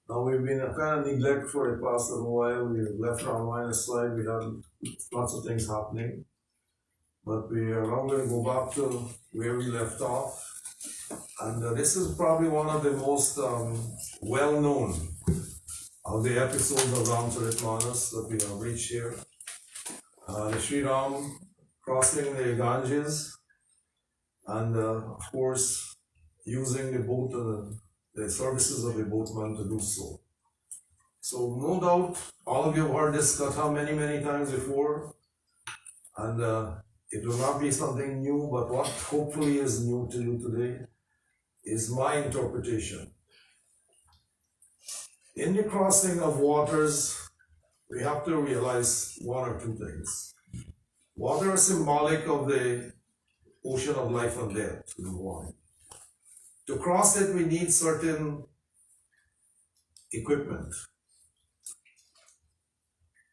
Now we've been kind of neglected for the past little while. We left our line aside. We had lots of things happening, but we are now going to go back to where we left off. And this is probably one of the most well-known of the episodes of Ramcharitmanas that we have reached here. The Sri Ram crossing the Ganges, and of course using the boat, the services of the boatman to do so. So no doubt all of you have heard this katha many times before, and it will not be something new, but what hopefully is new to you today is my interpretation. In the crossing of waters, we have to realize one or two things. Water is symbolic of the ocean of life and death, number one. To cross it, we need certain equipment.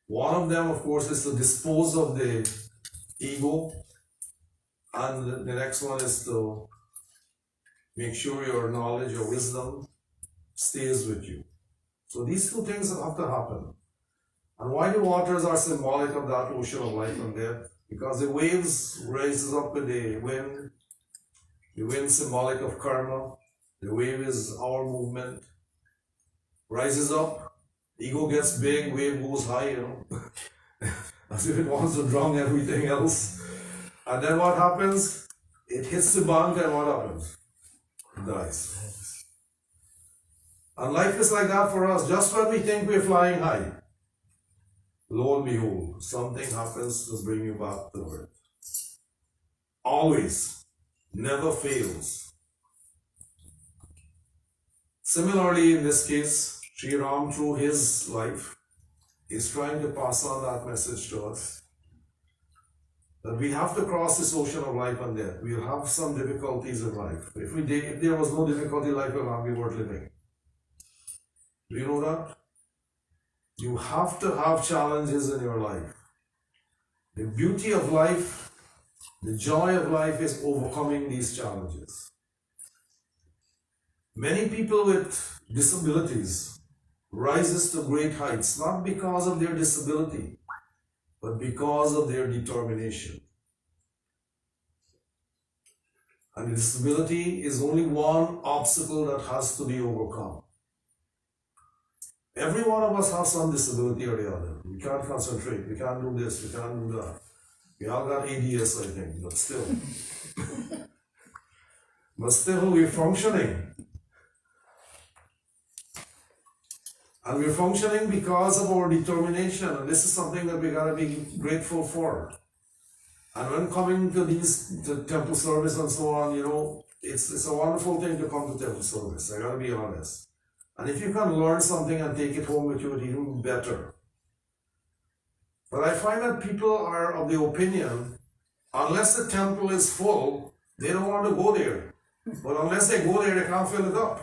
One of them, of course, is to dispose of the ego, and the next one is to make sure your knowledge, your wisdom stays with you. So these two things have to happen. And why the waters are symbolic of that ocean of life and death? Because the waves rises up with the wind. The wind symbolic of karma. The wave is our movement. Rises up, ego gets big, wave goes high, as if it wants to drown everything else. And then what happens? It hits the bank, and what happens? It dies. And life is like that for us. Just when we think we're flying high, lo and behold, something happens to bring you back to earth. Always, never fails. Similarly, in this case, Sri Ram, through his life, is trying to pass on that message to us. That we have to cross this ocean of life and death. We'll have some difficulties in life. If there was no difficulty, life will not be worth living. Do you know that? You have to have challenges in your life. The beauty of life, the joy of life is overcoming these challenges. Many people with disabilities rises to great heights, not because of their disability, but because of their determination. And disability is only one obstacle that has to be overcome. Every one of us has some disability or the other. We can't concentrate, we can't do this, we can't do that. We all got ADS, I think, but still. But still, we're functioning. And we're functioning because of our determination, and this is something that we gotta be grateful for. And when coming to the temple service and so on, it's a wonderful thing to come to temple service, I gotta be honest. And if you can learn something and take it home with you, it's even better. But I find that people are of the opinion, unless the temple is full, they don't want to go there. But unless they go there, they can't fill it up.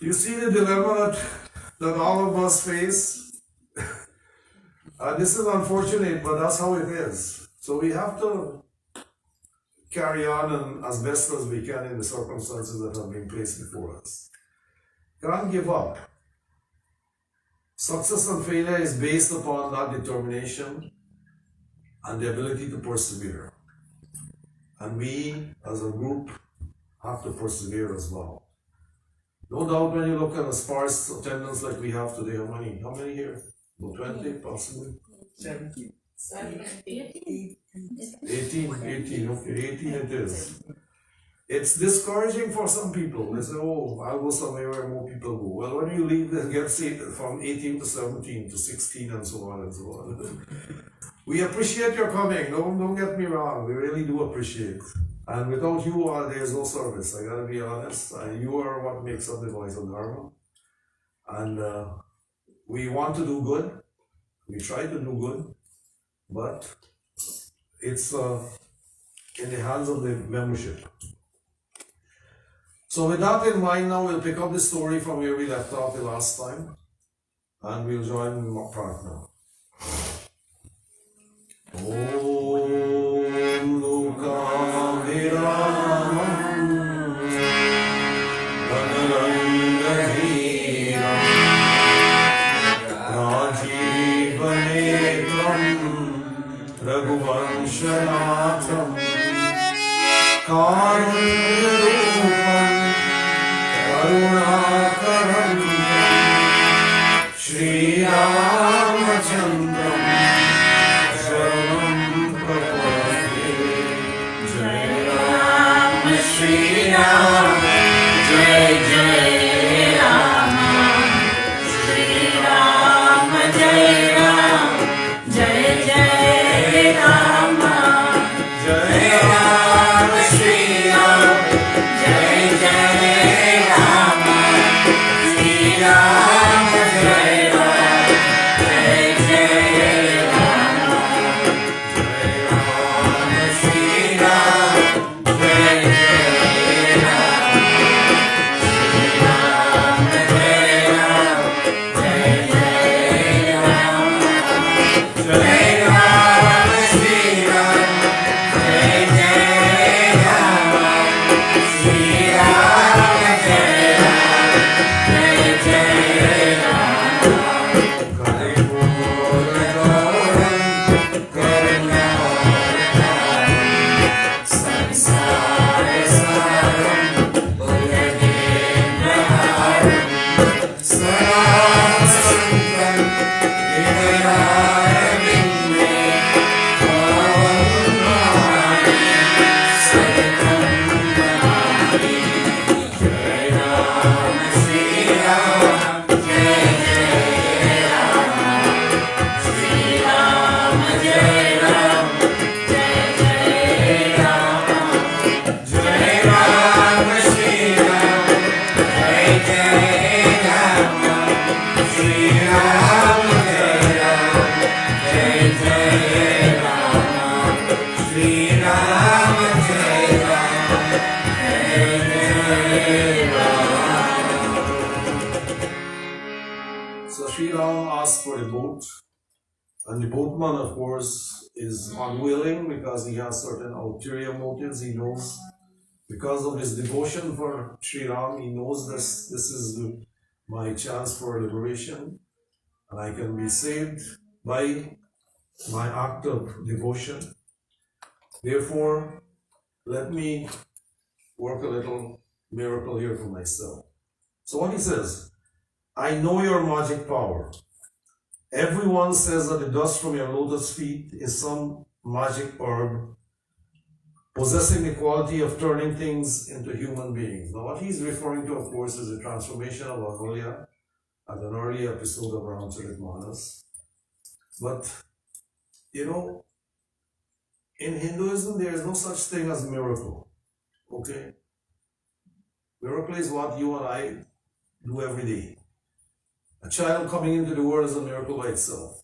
You see the dilemma that all of us face? This is unfortunate, but that's how it is. So we have to carry on and as best as we can in the circumstances that have been placed before us. Can't give up. Success and failure is based upon that determination and the ability to persevere. And we, as a group, have to persevere as well. No doubt when you look at a sparse attendance like we have today, how many here? About 20 possibly? 17. 18. 18, okay, 18 it is. It's discouraging for some people. They say, oh, I'll go somewhere where more people go. Well, when you leave, they get from 18 to 17 to 16 and so on and so on. We appreciate your coming, don't get me wrong, we really do appreciate. And without you, there's no service, I gotta be honest. You are what makes up the voice of Dharma. And we want to do good, we try to do good, but it's in the hands of the membership. So with that in mind now, we'll pick up the story from where we left off the last time, and we'll join in Prarthana. Om Lokam Viramam Dhanarangadhiram Rajivanetram Raghuvanshanatham Karunarupam Karunakaram Shri Ramachandram Shri Ram, Jai Jai Rama, Shri Ram, Jai Ram, Jai Jai Rama, Jai Ram, Shri Ram, Jai Jai Rama, Shri Ram, Jai Ram. So Sri Ram asked for a boat, and the boatman, of course, is unwilling because he has certain ulterior motives. He knows, because of his devotion for Sri Ram, he knows this is my chance for liberation, and I can be saved by my act of devotion. Therefore, let me work a little miracle here for myself. So what he says, I know your magic power. Everyone says that the dust from your lotus feet is some magic herb possessing the quality of turning things into human beings. Now, what he's referring to, of course, is the transformation of Ahalya at an early episode of Ramcharitmanas. But, you know, in Hinduism, there is no such thing as miracle. Okay? Miracle is what you and I do every day. A child coming into the world is a miracle by itself.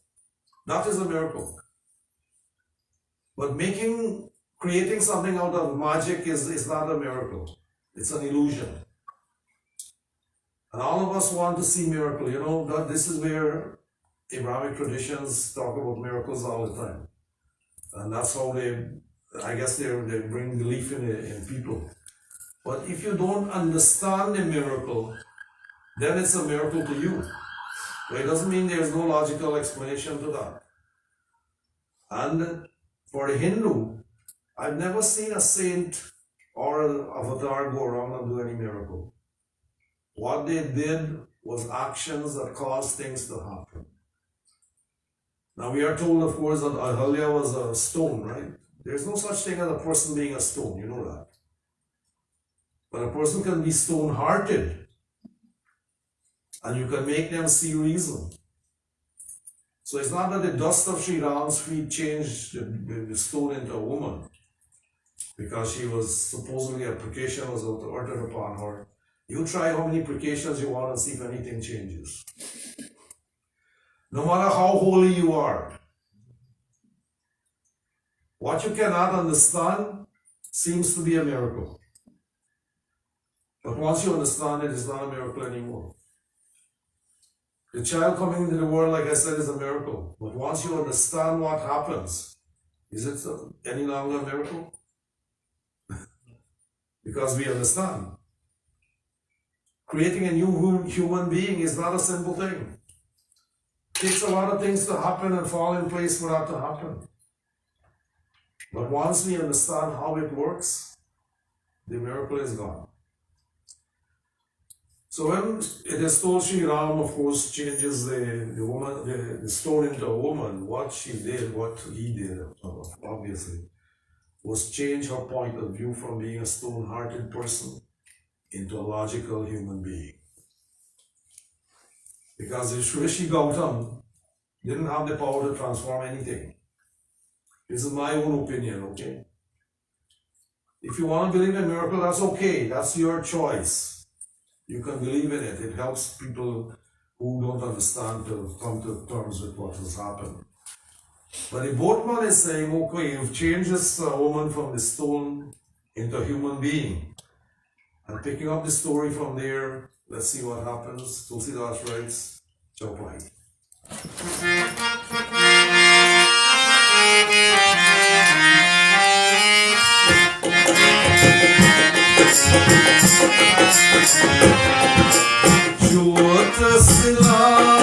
That is a miracle. But creating something out of magic is not a miracle. It's an illusion. And all of us want to see miracle. You know, that this is where Abrahamic traditions talk about miracles all the time. And that's how they bring belief in people. But if you don't understand the miracle, then it's a miracle to you. But it doesn't mean there's no logical explanation to that. And for a Hindu, I've never seen a saint or an avatar go around and do any miracle. What they did was actions that caused things to happen. Now we are told, of course, that Ahalya was a stone, right? There's no such thing as a person being a stone, you know that. But a person can be stone-hearted, and you can make them see reason. So it's not that the dust of Sri Ram's feet changed the stone into a woman, because she was supposedly a precaution was uttered upon her. You try how many precautions you want and see if anything changes. No matter how holy you are, what you cannot understand seems to be a miracle. But once you understand it, it's not a miracle anymore. The child coming into the world, like I said, is a miracle. But once you understand what happens, is it any longer a miracle? Because we understand. Creating a new human being is not a simple thing. It takes a lot of things to happen and fall in place for that to happen. But once we understand how it works, the miracle is gone. So when it is told Sri Ram, of course, changes the stone into a woman, what she did, what he did, obviously, was change her point of view from being a stone-hearted person into a logical human being. Because if Rishi Gautam didn't have the power to transform anything. This is my own opinion, okay? If you want to believe in a miracle, that's okay. That's your choice. You can believe in it. It helps people who don't understand to come to terms with what has happened. But the boatman is saying, okay, you've changed this woman from the stone into a human being. And picking up the story from there, let's see what happens. Tulsidas writes, Chaupai. Jyot sila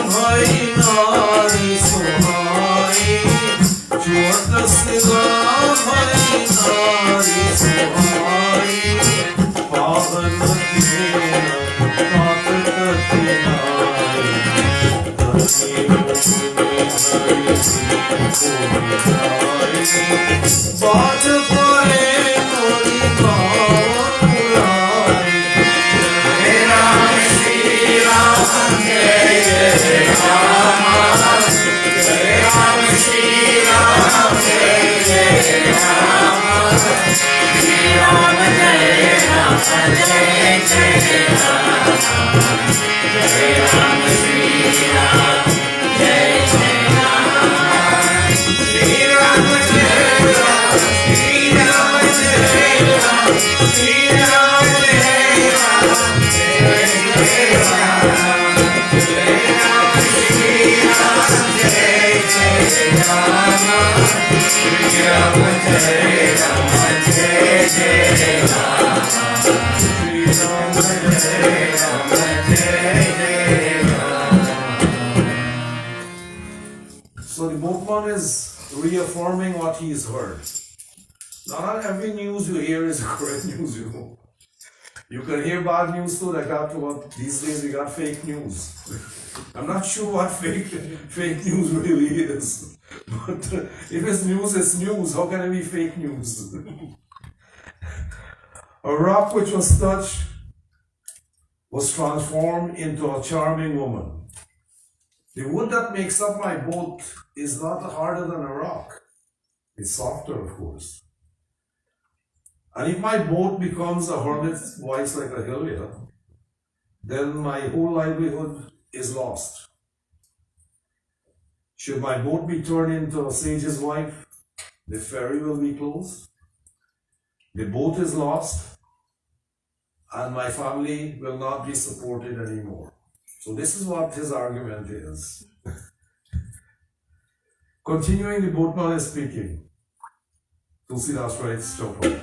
bhai nari sohai, Jyot sila bhai nari sohai, pavan tera taat katinai, dhani mune hari ko baaj pare koi baav mulai. Jai Ram, Jai Ram, Jai Ram, So the boatman is reaffirming what he's heard. Not every news you hear is correct news, you know. You can hear bad news too, like that what these days we got fake news. I'm not sure what fake news really is. But if it's news, it's news. How can it be fake news? A rock which was touched was transformed into a charming woman. The wood that makes up my boat is not harder than a rock. It's softer, of course. And if my boat becomes a hermit's voice like a Hillier, then my whole livelihood is lost. Should my boat be turned into a sage's wife, the ferry will be closed, the boat is lost, and my family will not be supported anymore. So this is what his argument is. Continuing, the boatman is speaking. Tulsidas writes, Chopra.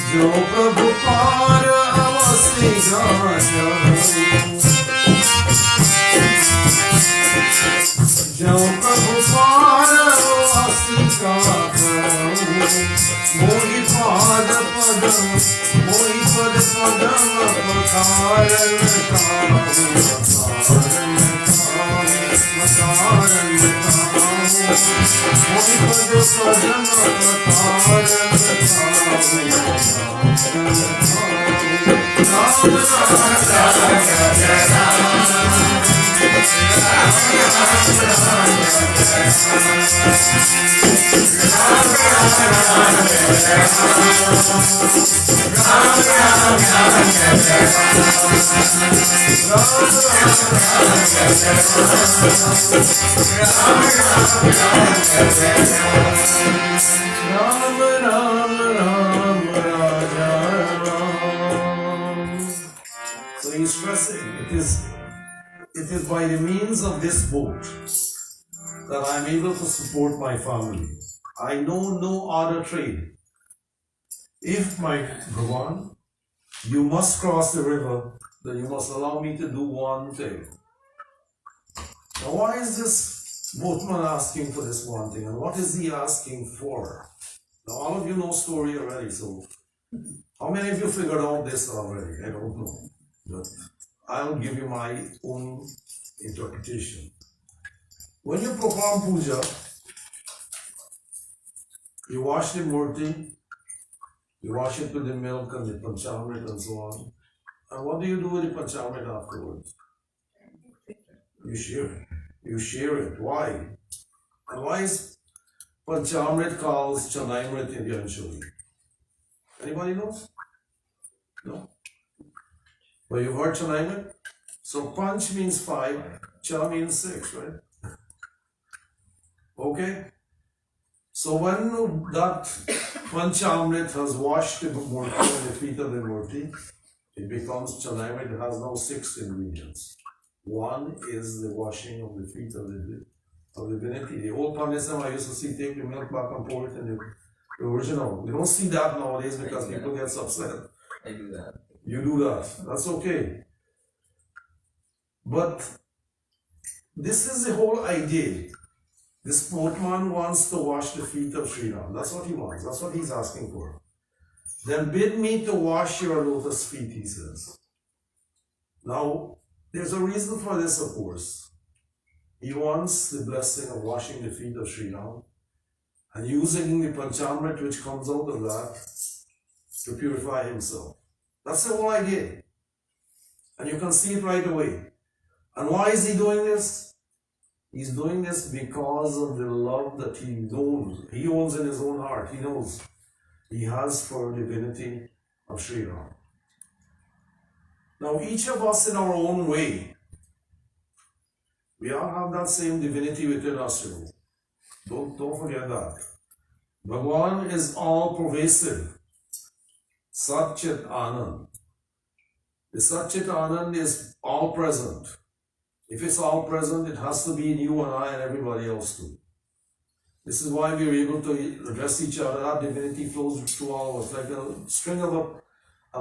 जो प्रभु पार अवसी जो प्रभु पार अवसी का मोहि पाद पदम मोहि पद पदम पकारन So he's stressing, it is by the means of this boat that I'm able to support my family. I know no other trade. If my Bhagavan, you must cross the river, then you must allow me to do one thing. Now why is this boatman asking for this one thing, and what is he asking for? Now all of you know story already, so how many of you figured out this already? I don't know, but I'll give you my own interpretation. When you perform puja, you wash the murti, you wash it with the milk and the panchamrit and so on. And what do you do with the panchamrit afterwards? You share it. You share it. Why? And why is panchamrit called chanaimrit in the Anshuli? Anybody knows? No? But you've heard chanaimrit? So panch means 5, cha means 6, right? Okay? So when that panchamrit has washed the murti and the feet of the murti, it becomes chanaimrit. It has now 6 ingredients. One is the washing of the feet of the divinity. The old Pandism I used to see take the milk back and pour it in the original. We don't see that nowadays because people get upset. I do that. You do that. That's okay. But this is the whole idea. This boatman wants to wash the feet of Sri Ram. That's what he wants. That's what he's asking for. Then bid me to wash your lotus feet, he says. Now, there's a reason for this, of course. He wants the blessing of washing the feet of Sri Ram and using the Panchamrit which comes out of that to purify himself. That's the whole idea. And you can see it right away. And why is he doing this? He's doing this because of the love that he knows. He owns in his own heart. He knows he has for divinity of Sri Ram. Now each of us in our own way, we all have that same divinity within us. Don't forget that. Bhagavan is all pervasive. Sat Chit Anand. The Sat Chit Anand is all present. If it's all present, it has to be in you and I and everybody else too. This is why we are able to address each other. That divinity flows through all of us, like a string of a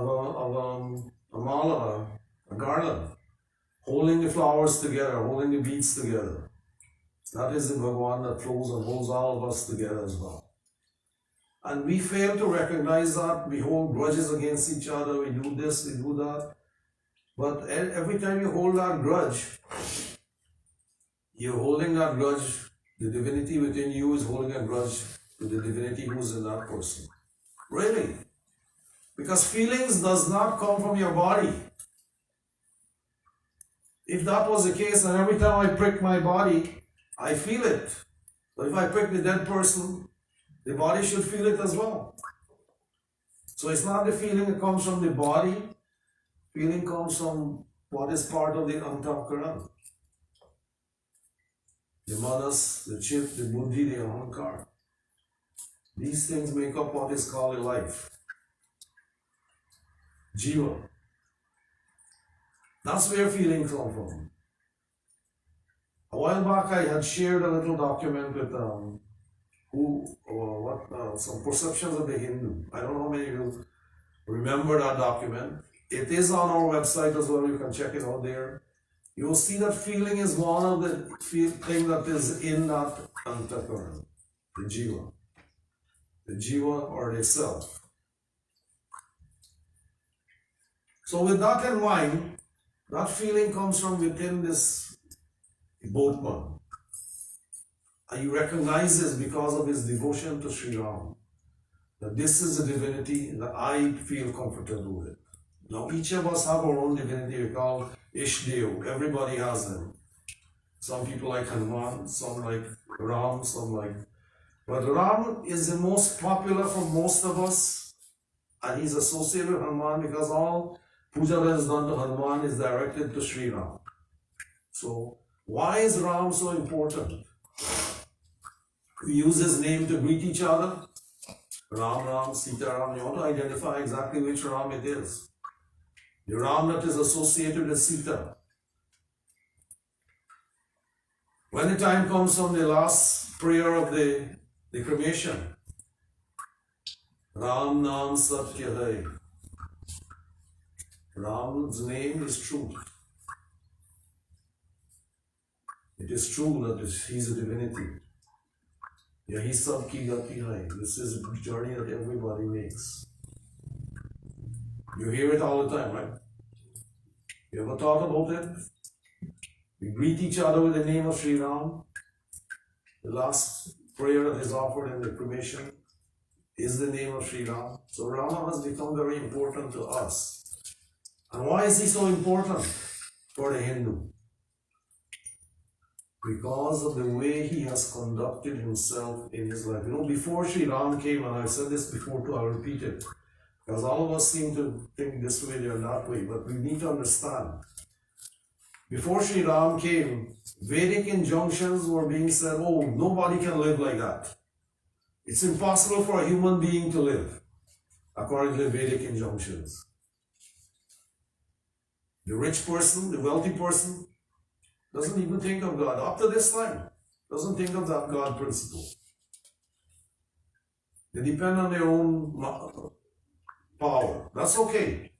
mala, a garland, holding the flowers together, holding the beads together. That is the Bhagavan that flows and holds all of us together as well. And we fail to recognize that. We hold grudges against each other. We do this, we do that. But every time you hold that grudge, you're holding that grudge. The divinity within you is holding a grudge to the divinity who's in that person. Really. Because feelings does not come from your body. If that was the case, then every time I prick my body, I feel it. But if I prick the dead person, the body should feel it as well. So it's not the feeling that comes from the body. Feeling comes from what is part of the Antahkaran. The manas, the chit, the buddhi, the ahankar. These things make up what is called a life. Jiva. That's where feelings come from. A while back I had shared a little document with some perceptions of the Hindu. I don't know how many of you remember that document. It is on our website as well, you can check it out there. You will see that feeling is one of the things that is in that Antahkaran, the Jiva. The Jiva or the self. So with that in mind, that feeling comes from within this boatman. And you recognize this because of his devotion to Sri Ram. That this is a divinity that I feel comfortable with. Now each of us have our own divinity. We call Ishdev. Everybody has them. Some people like Hanuman, some like Ram, some like... But Ram is the most popular for most of us. And he's associated with Hanuman because all puja that is done to Hanuman is directed to Sri Ram. So why is Ram so important? We use his name to greet each other. Ram, Ram, Sita, Ram. You want to identify exactly which Ram it is. The Ram that is associated with Sita. When the time comes from the last prayer of the cremation, Ram Nam Satya Hai. Ram's name is truth. It is true that he's a divinity. Yahi sab ki gati hai. This is a journey that everybody makes. You hear it all the time, right? You ever thought about it? We greet each other with the name of Sri Ram. The last prayer that is offered in the cremation is the name of Sri Ram. So Rama has become very important to us. And why is he so important for the Hindu? Because of the way he has conducted himself in his life. You know, before Sri Ram came, and I've said this before too, I'll repeat it. Because all of us seem to think this way or that way, but we need to understand. Before Sri Ram came, Vedic injunctions were being said, oh, nobody can live like that. It's impossible for a human being to live, according to the Vedic injunctions. The rich person, the wealthy person, doesn't even think of God. Up to this time, doesn't think of that God principle. They depend on their own power. That's okay.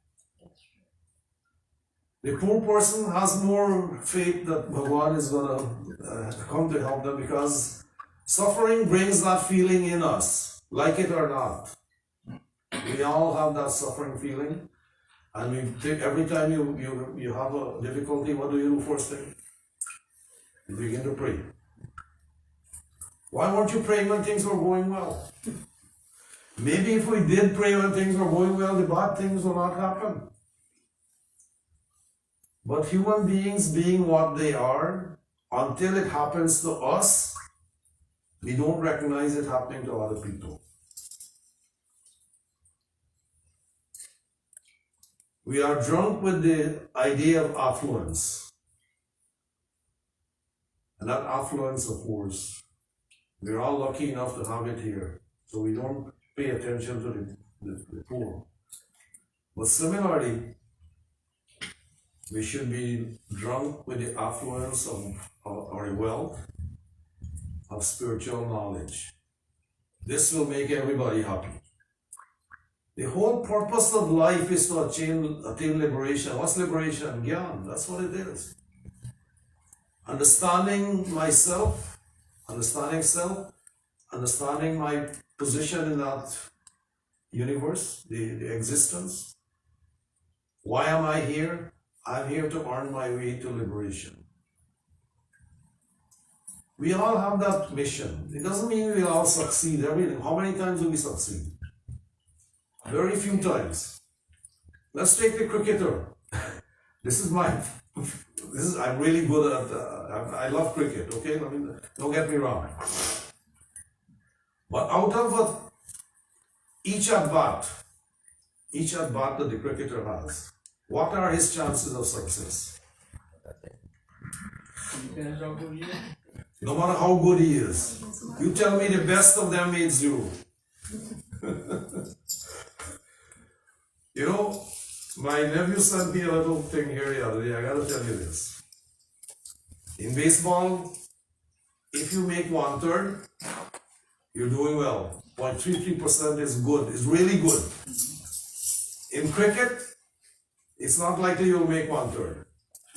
The poor person has more faith that Bhagavan is going to come to help them because suffering brings that feeling in us, like it or not. We all have that suffering feeling. And we think every time you have a difficulty, what do you do first thing? You begin to pray. Why weren't you praying when things were going well? Maybe if we did pray when things were going well, the bad things will not happen. But human beings being what they are, until it happens to us, we don't recognize it happening to other people. We are drunk with the idea of affluence. And that affluence, of course, we're all lucky enough to have it here. So we don't pay attention to the poor. But similarly, we should be drunk with the affluence of or wealth of spiritual knowledge. This will make everybody happy. The whole purpose of life is to attain liberation. What's liberation? Gyan. That's what it is. Understanding myself, understanding self, understanding my position in that universe, the existence. Why am I here? I'm here to earn my way to liberation. We all have that mission. It doesn't mean we all succeed everything. How many times do we succeed? Very few times. Let's take the cricketer. I'm really good at, I love cricket, okay? I mean, don't get me wrong. But out of each at bat that the cricketer has, what are his chances of success? No matter how good he is. You tell me the best of them made 0. You know, my nephew sent me a little thing here the other day. I gotta tell you this. In baseball, if you make 1/3, you're doing well. 0.33% is good, is really good. In cricket, it's not likely you'll make 1/3.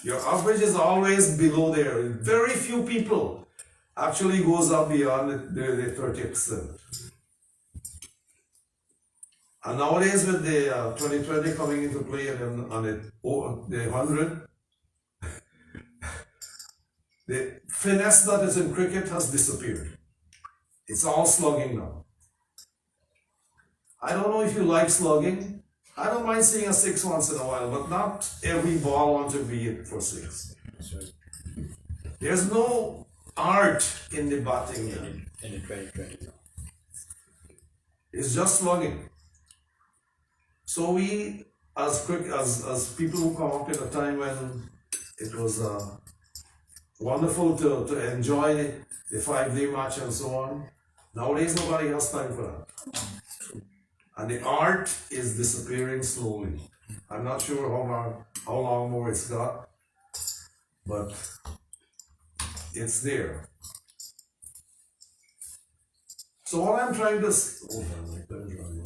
Your average is always below there. Very few people actually goes up beyond the 30%. And nowadays with the 2020 coming into play and on the 100, the finesse that is in cricket has disappeared. It's all slugging now. I don't know if you like slugging. I don't mind seeing a 6 once in a while, but not every ball wants to be hit for 6. That's right. There's no art in the batting now. In the 2020. It's just slugging. So we, as people who come up in a time when it was wonderful to enjoy the 5-day match and so on, nowadays nobody has time for that. And the art is disappearing slowly. I'm not sure how long more it's got, but it's there. So what I'm trying to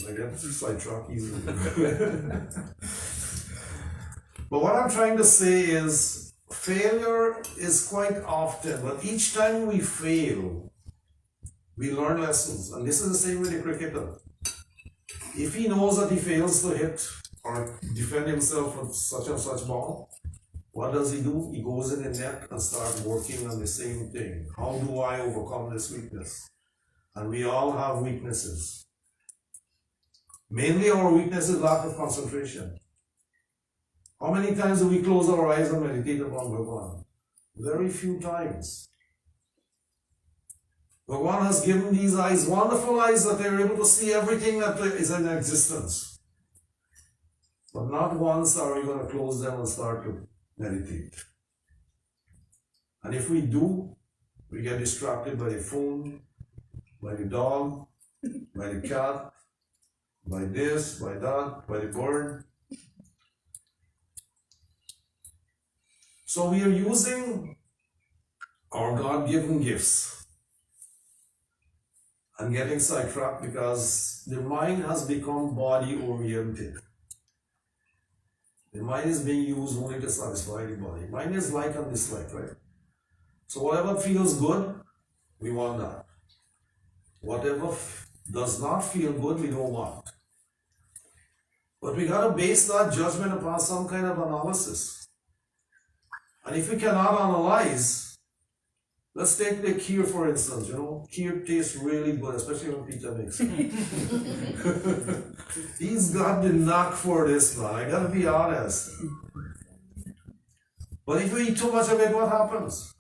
I get sidetracked easily. But what I'm trying to say is failure is quite often, but each time we fail, we learn lessons. And this is the same with the cricketer. If he knows that he fails to hit or defend himself with such and such ball, what does he do? He goes in the net and starts working on the same thing. How do I overcome this weakness? And we all have weaknesses. Mainly our weakness is lack of concentration. How many times do we close our eyes and meditate upon Bhagavan? Very few times. Bhagavan has given these eyes, wonderful eyes, that they are able to see everything that is in existence. But not once are we going to close them and start to meditate. And if we do, we get distracted by the phone, by the dog, by the cat, by this, by that, by the bird. So we are using our God-given gifts and getting sidetracked because the mind has become body-oriented. The mind is being used only to satisfy the body. Mind is like and dislike, right? So whatever feels good, we want that. Whatever does not feel good, we don't want. But we gotta base that judgment upon some kind of analysis. And if we cannot analyze, let's take the kheer for instance, kheer tastes really good, especially when Peter makes it. He's got the knack for this, man, I gotta be honest. But if you eat too much of it, what happens?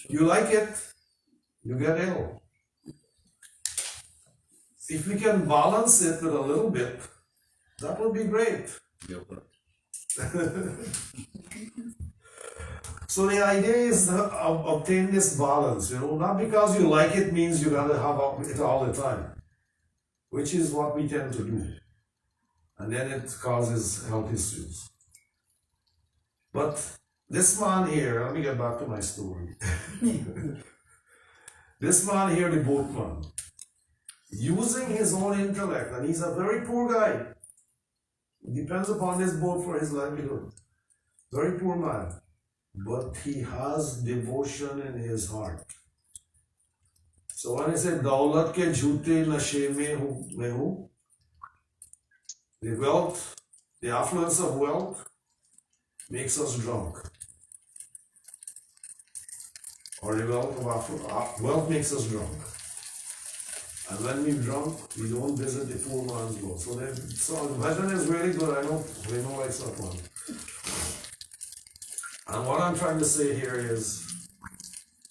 You like it, you get ill. If we can balance it with a little bit, that would be great. So the idea is to obtain this balance, not because you like it means you gotta have it all the time, which is what we tend to do. And then it causes health issues. But this man here, let me get back to my story. This man here, the boatman, using his own intellect, and he's a very poor guy. He depends upon this boat for his livelihood. Very poor man. But he has devotion in his heart. So when I say daulat ke jhoote nashe mein hu, the wealth, the affluence of wealth makes us drunk. Or the wealth makes us drunk. And when we're drunk, we don't visit the poor man's boat. So the bhajan is really good. I know it's not one. And what I'm trying to say here is,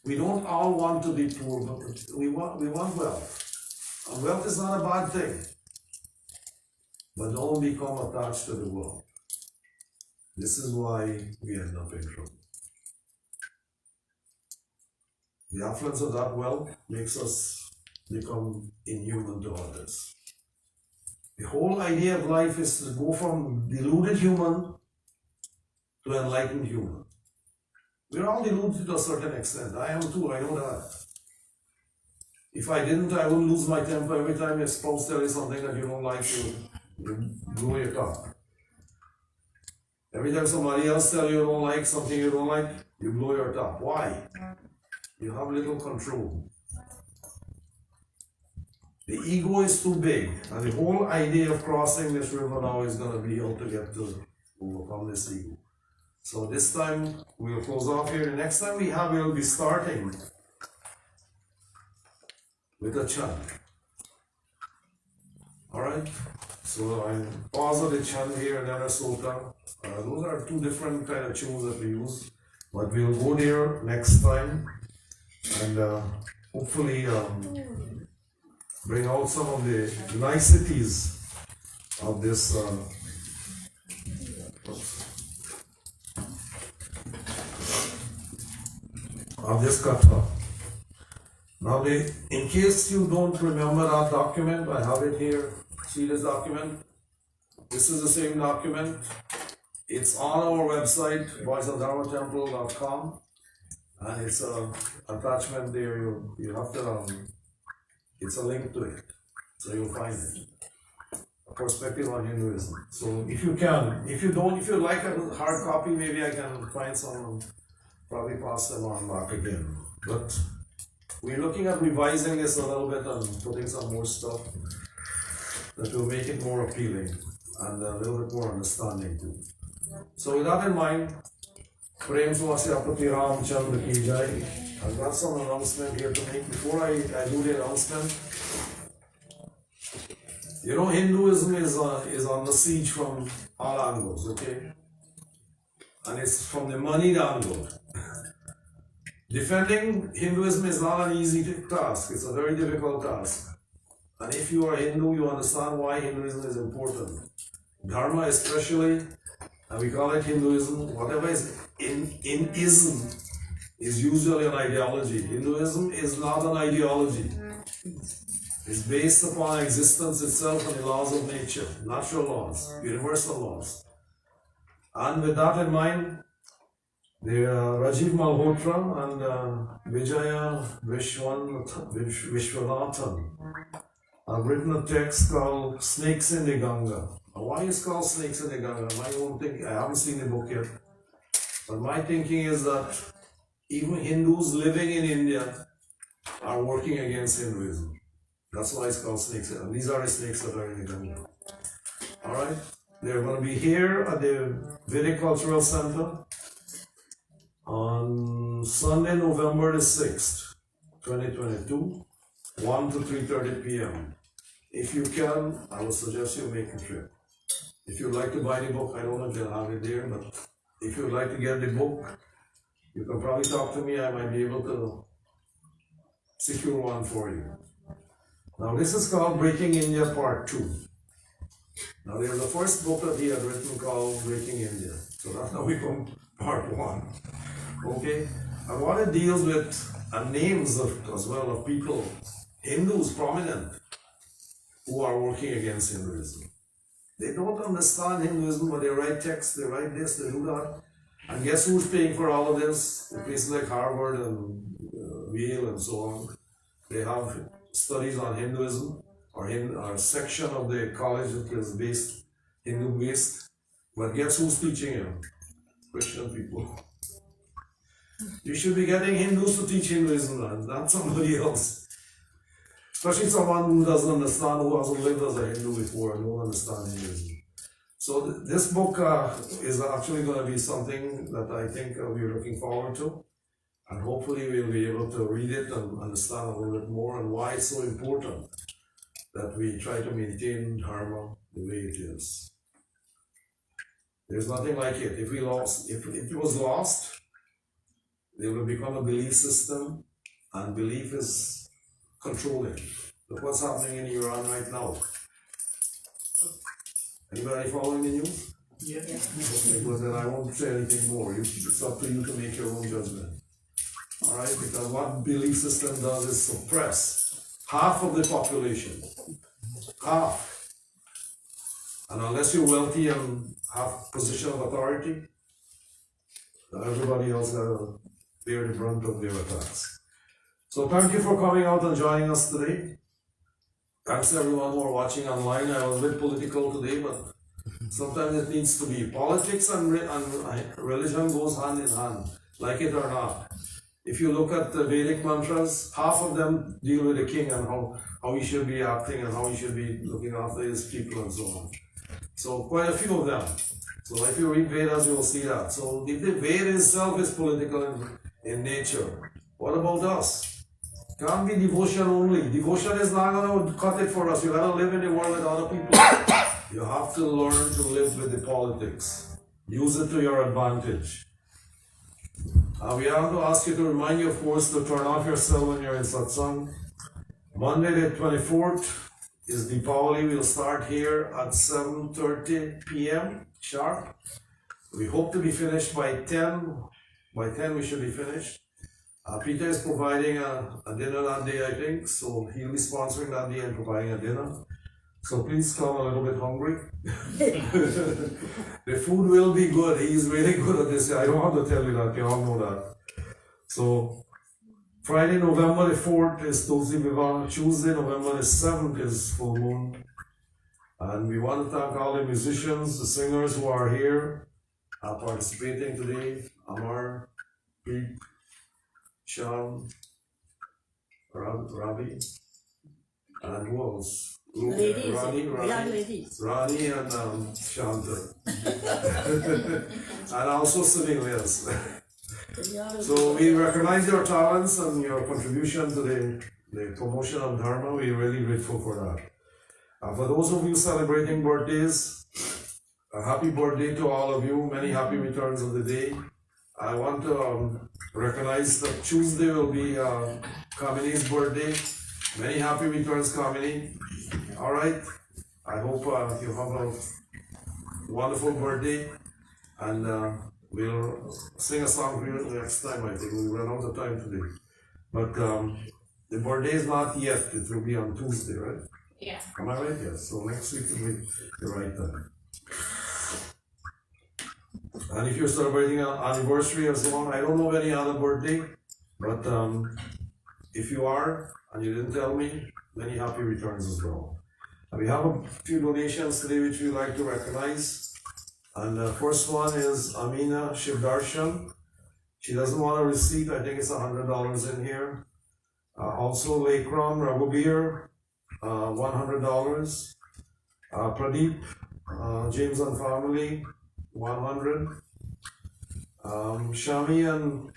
we don't all want to be poor, but we want wealth. And wealth is not a bad thing. But don't become attached to the wealth. This is why we end up in trouble. The affluence of that wealth makes us become inhuman to others. The whole idea of life is to go from deluded human to enlightened human. We're all deluded to a certain extent. I am too, I know that. If I didn't, I would lose my temper every time your spouse tells you something that you don't like, you blow your top. Every time somebody else tells you don't like something you don't like, you blow your top. Why? You have little control. The ego is too big, and the whole idea of crossing this river now is going to be how to get to overcome this ego. So this time we'll close off here. The next time we'll be starting with a chant. Alright? So I pause the chant here and then a sota. Those are two different kind of tunes that we use. But we'll go there next time and hopefully bring out some of the niceties of this katha. Now, in case you don't remember our document, I have it here. See this document? This is the same document. It's on our website, voiceofdharmatemple.com, and it's an attachment there. You have to. It's a link to it, so you'll find it. A perspective on Hinduism. So if you like a hard copy, maybe I can find some. Probably pass them on back again. But we're looking at revising this a little bit and putting some more stuff that will make it more appealing and a little bit more understanding too. So with that in mind, Prem Swasyapati Ram Chandra Ki Jai. I've got some announcement here to make. Before I do the announcement, Hinduism is on the siege from all angles, okay? And it's from the moneyed angle. Defending Hinduism is not an easy task, it's a very difficult task. And if you are Hindu, you understand why Hinduism is important. Dharma especially, and we call it Hinduism, whatever is in ism is usually an ideology. Hinduism is not an ideology. It's based upon existence itself and the laws of nature, natural laws, universal laws. And with that in mind, the Rajiv Malhotra and Vijaya Vishwanathan have written a text called Snakes in the Ganga. Now, why is it called Snakes in the Ganga? My own thinking, I haven't seen the book yet, but my thinking is that even Hindus living in India are working against Hinduism. That's why it's called snakes. And these are the snakes that are in the Ganga. All right? They're going to be here at the Vedic Cultural Center on Sunday, November the 6th, 2022, 1 to 3:30 p.m. If you can, I would suggest you make a trip. If you'd like to buy the book, I don't know if they'll have it there, but if you'd like to get the book, you can probably talk to me. I might be able to secure one for you. Now, this is called Breaking India Part 2. Now, there's the first book that he had written called Breaking India. So that's how we come Part 1. Okay? And what it deals with names of, as well of people, Hindus prominent, who are working against Hinduism. They don't understand Hinduism, but they write texts, they write this, they do that. And guess who's paying for all of this? Places like Harvard and Yale and so on. They have studies on Hinduism, or a section of the college that is based, Hindu-based. But guess who's teaching them? Christian people. You should be getting Hindus to teach Hinduism, not somebody else. Especially someone who doesn't understand, who hasn't lived as a Hindu before and don't understand Hinduism. So this book is actually going to be something that I think we're looking forward to. And hopefully we'll be able to read it and understand a little bit more and why it's so important that we try to maintain Dharma the way it is. There's nothing like it. If it was lost, it will become a belief system, and belief is controlling. Look what's happening in Iran right now. Anybody following the news? Yeah. Okay, well then I won't say anything more. It's up to you to make your own judgment. Alright, because what belief system does is suppress half of the population. Half. And unless you're wealthy and have position of authority, everybody else gotta bear the brunt of their attacks. So thank you for coming out and joining us today. Thanks to everyone who are watching online. I was a bit political today, but sometimes it needs to be. Politics and religion goes hand in hand, like it or not. If you look at the Vedic mantras, half of them deal with the king and how he should be acting and how he should be looking after his people and so on. So quite a few of them. So if you read Vedas, you will see that. So the Veda itself is political in nature. What about us? Can't be devotion only. Devotion is not going to cut it for us. You got to live in the world with other people. You have to learn to live with the politics. Use it to your advantage. We have to ask you to remind you, of course, to turn off your cell when you're in satsang. Monday the 24th is Deepavali. We'll start here at 7:30 p.m. sharp. We hope to be finished by 10. By 10 we should be finished. Peter is providing a dinner that day, I think, so he'll be sponsoring that day and providing a dinner. So please come a little bit hungry. The food will be good. He's really good at this. I don't have to tell you that. You all know that. So Friday, November the 4th is Tulsi Vivah. Tuesday, November the 7th is full moon. And we want to thank all the musicians, the singers who are here participating today. Amar, Pete, Sean, Ravi, and who else? Ladies, Rani young ladies. and Shanta. And also Sunil, yes. So we recognize your talents and your contribution to the promotion of Dharma. We're really grateful for that. For those of you celebrating birthdays, a happy birthday to all of you. Many happy returns of the day. I want to recognize that Tuesday will be Kamini's birthday. Many happy returns, Kamini. All right. I hope you have a wonderful birthday, and we'll sing a song for you next time. I think we ran out of time today, but the birthday is not yet. It will be on Tuesday, right? Yeah. Am I right? Yes. So next week will be the right time. And if you're celebrating an anniversary or so on, I don't know any other birthday, but if you are and you didn't tell me, many happy returns as well. And we have a few donations today which we like to recognize. And the first one is Amina Shivdarshan. She doesn't want a receipt. I think it's $100 in here. Also Lakram Raghubir, $100. Pradeep James and family, 100. Shami and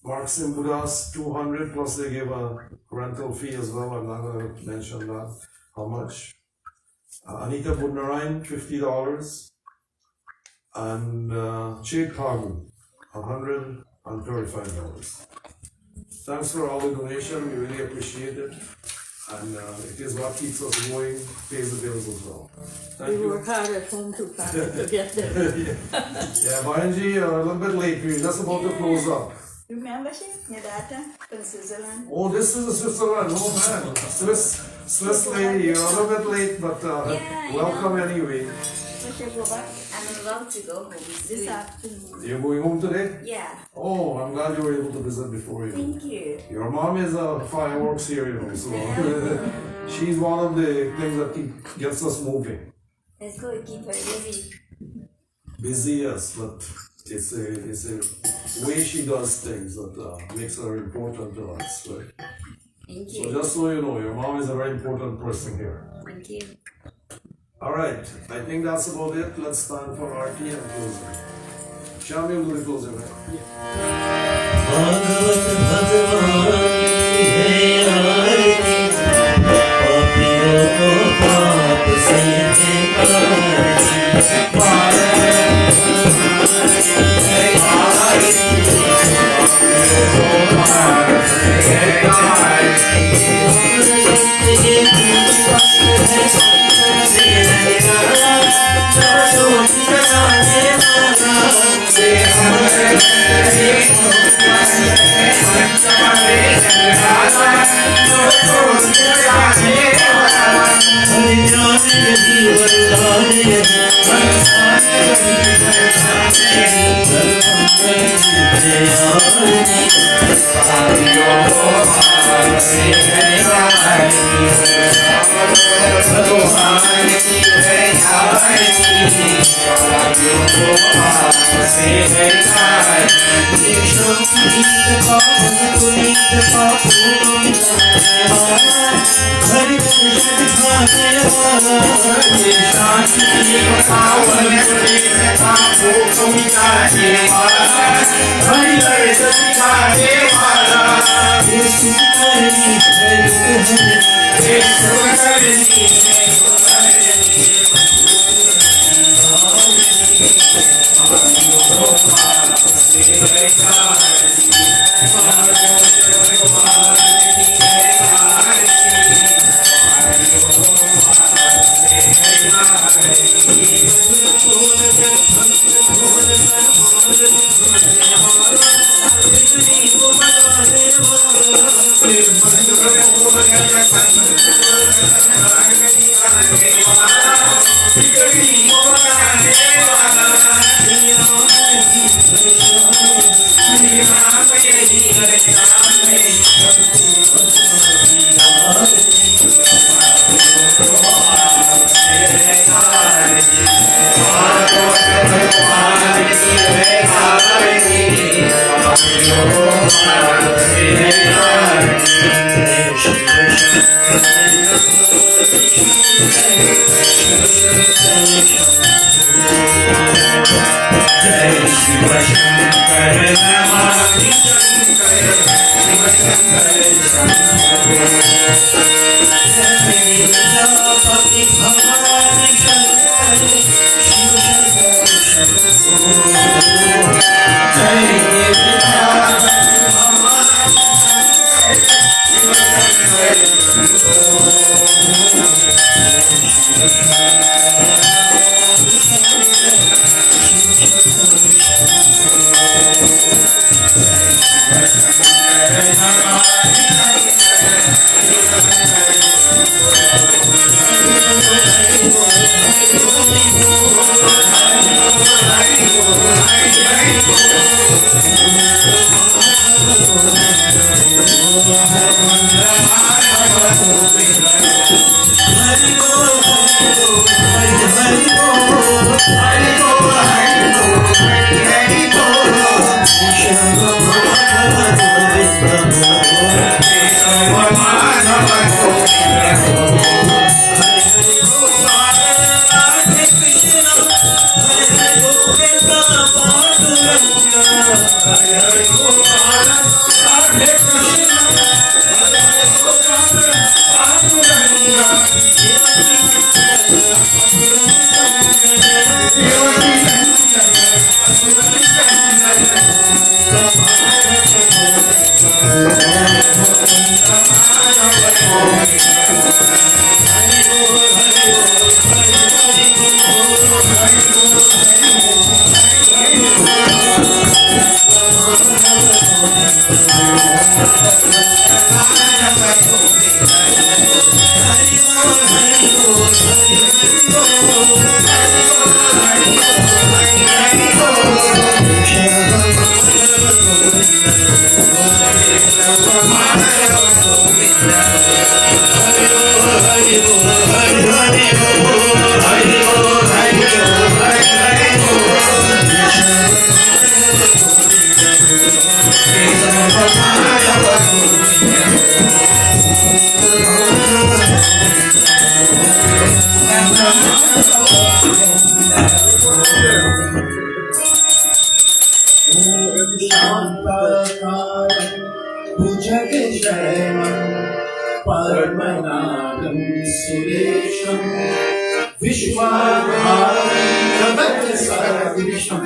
Mark Simbudas, 200, plus they gave a rental fee as well. I'm not going to mention that, how much. Anita Budnarain, $50. And Chade Pagu, $135. Thanks for all the donation, we really appreciate it. And it is what keeps us going, pays the bills as well. Thank We you. work hard at home to get there. Yeah, Bayanji, a little bit late, we're just about to close up. You remember she? Your daughter from Switzerland? Oh, this is a Switzerland, oh man, Swiss lady, you're a little bit late, but Yeah, welcome anyway. We should go back. I'm about to go home this afternoon. You're going home today? Yeah, Oh, I'm glad you were able to visit before you. thank you. Your mom is a fireworks here, you know, so she's one of the things that gets us moving. Let's go keep her busy. Busy, yes, but it's a way she does things that makes her important to us, right? Thank So you. just so you know, your mom is a very important person here. Thank you. All right, I think that's about it. Let's stand for RT and closing. Shami will do the closing, right? Bhagavat भगवान की है आरती पापियों को पाप से है Padmanabham Suresham Vishwabharam Jagatsarvisham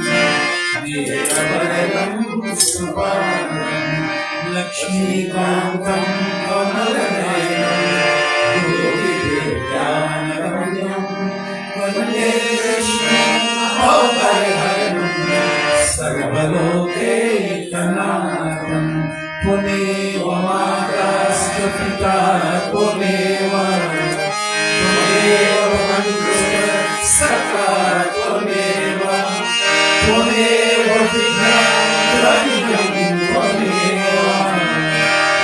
Niravaram Suparam Lakshmikantam Kamalanayam Yogivedyanaravyam Vande Krishnam Bhavayaram Sarvalokekanayam Twameva Matasya Pita Twameva Mantra Saka Twameva Vidyam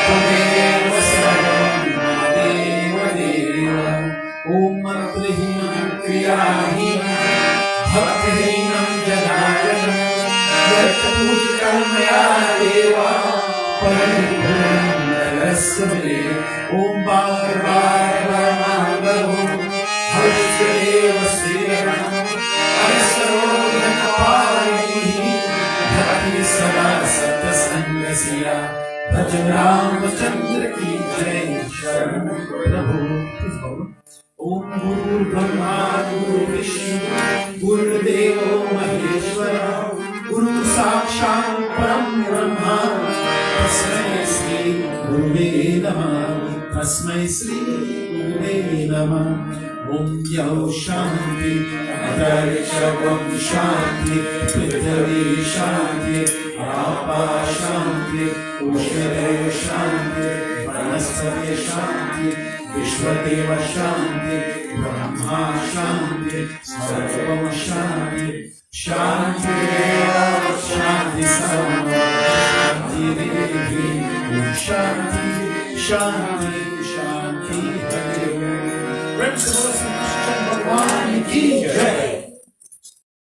Twameva Sarvam Madeva Deva Om Mantrahinam Kriyahinam Bhaktihinam Janajanam Yat Pujitam Maya Deva Om Bar Mangalo Harshadeva Sriram Asarodhanapari Bhakti Sada Satasangasiya Bhajan Ramachandra Ki Jai Sharanam Prabhu. Om Guru Brahma Guru Vishnu Guru Deva Maheshwara Guru Sakshat Param Brahma Tasmai Sri Gurave Namah Tasmai Sri Gurave Namah Om Yau Shanti Antarishabam Shanti Prithvi Shanti Apa Shanti Ushare Shanti Vanaspati Shanti Vishwadeva Shanti Brahma Shanti Sarvam Shanti Shanti Deva Shanti Sarvam Shanti Devi Shanti Shanti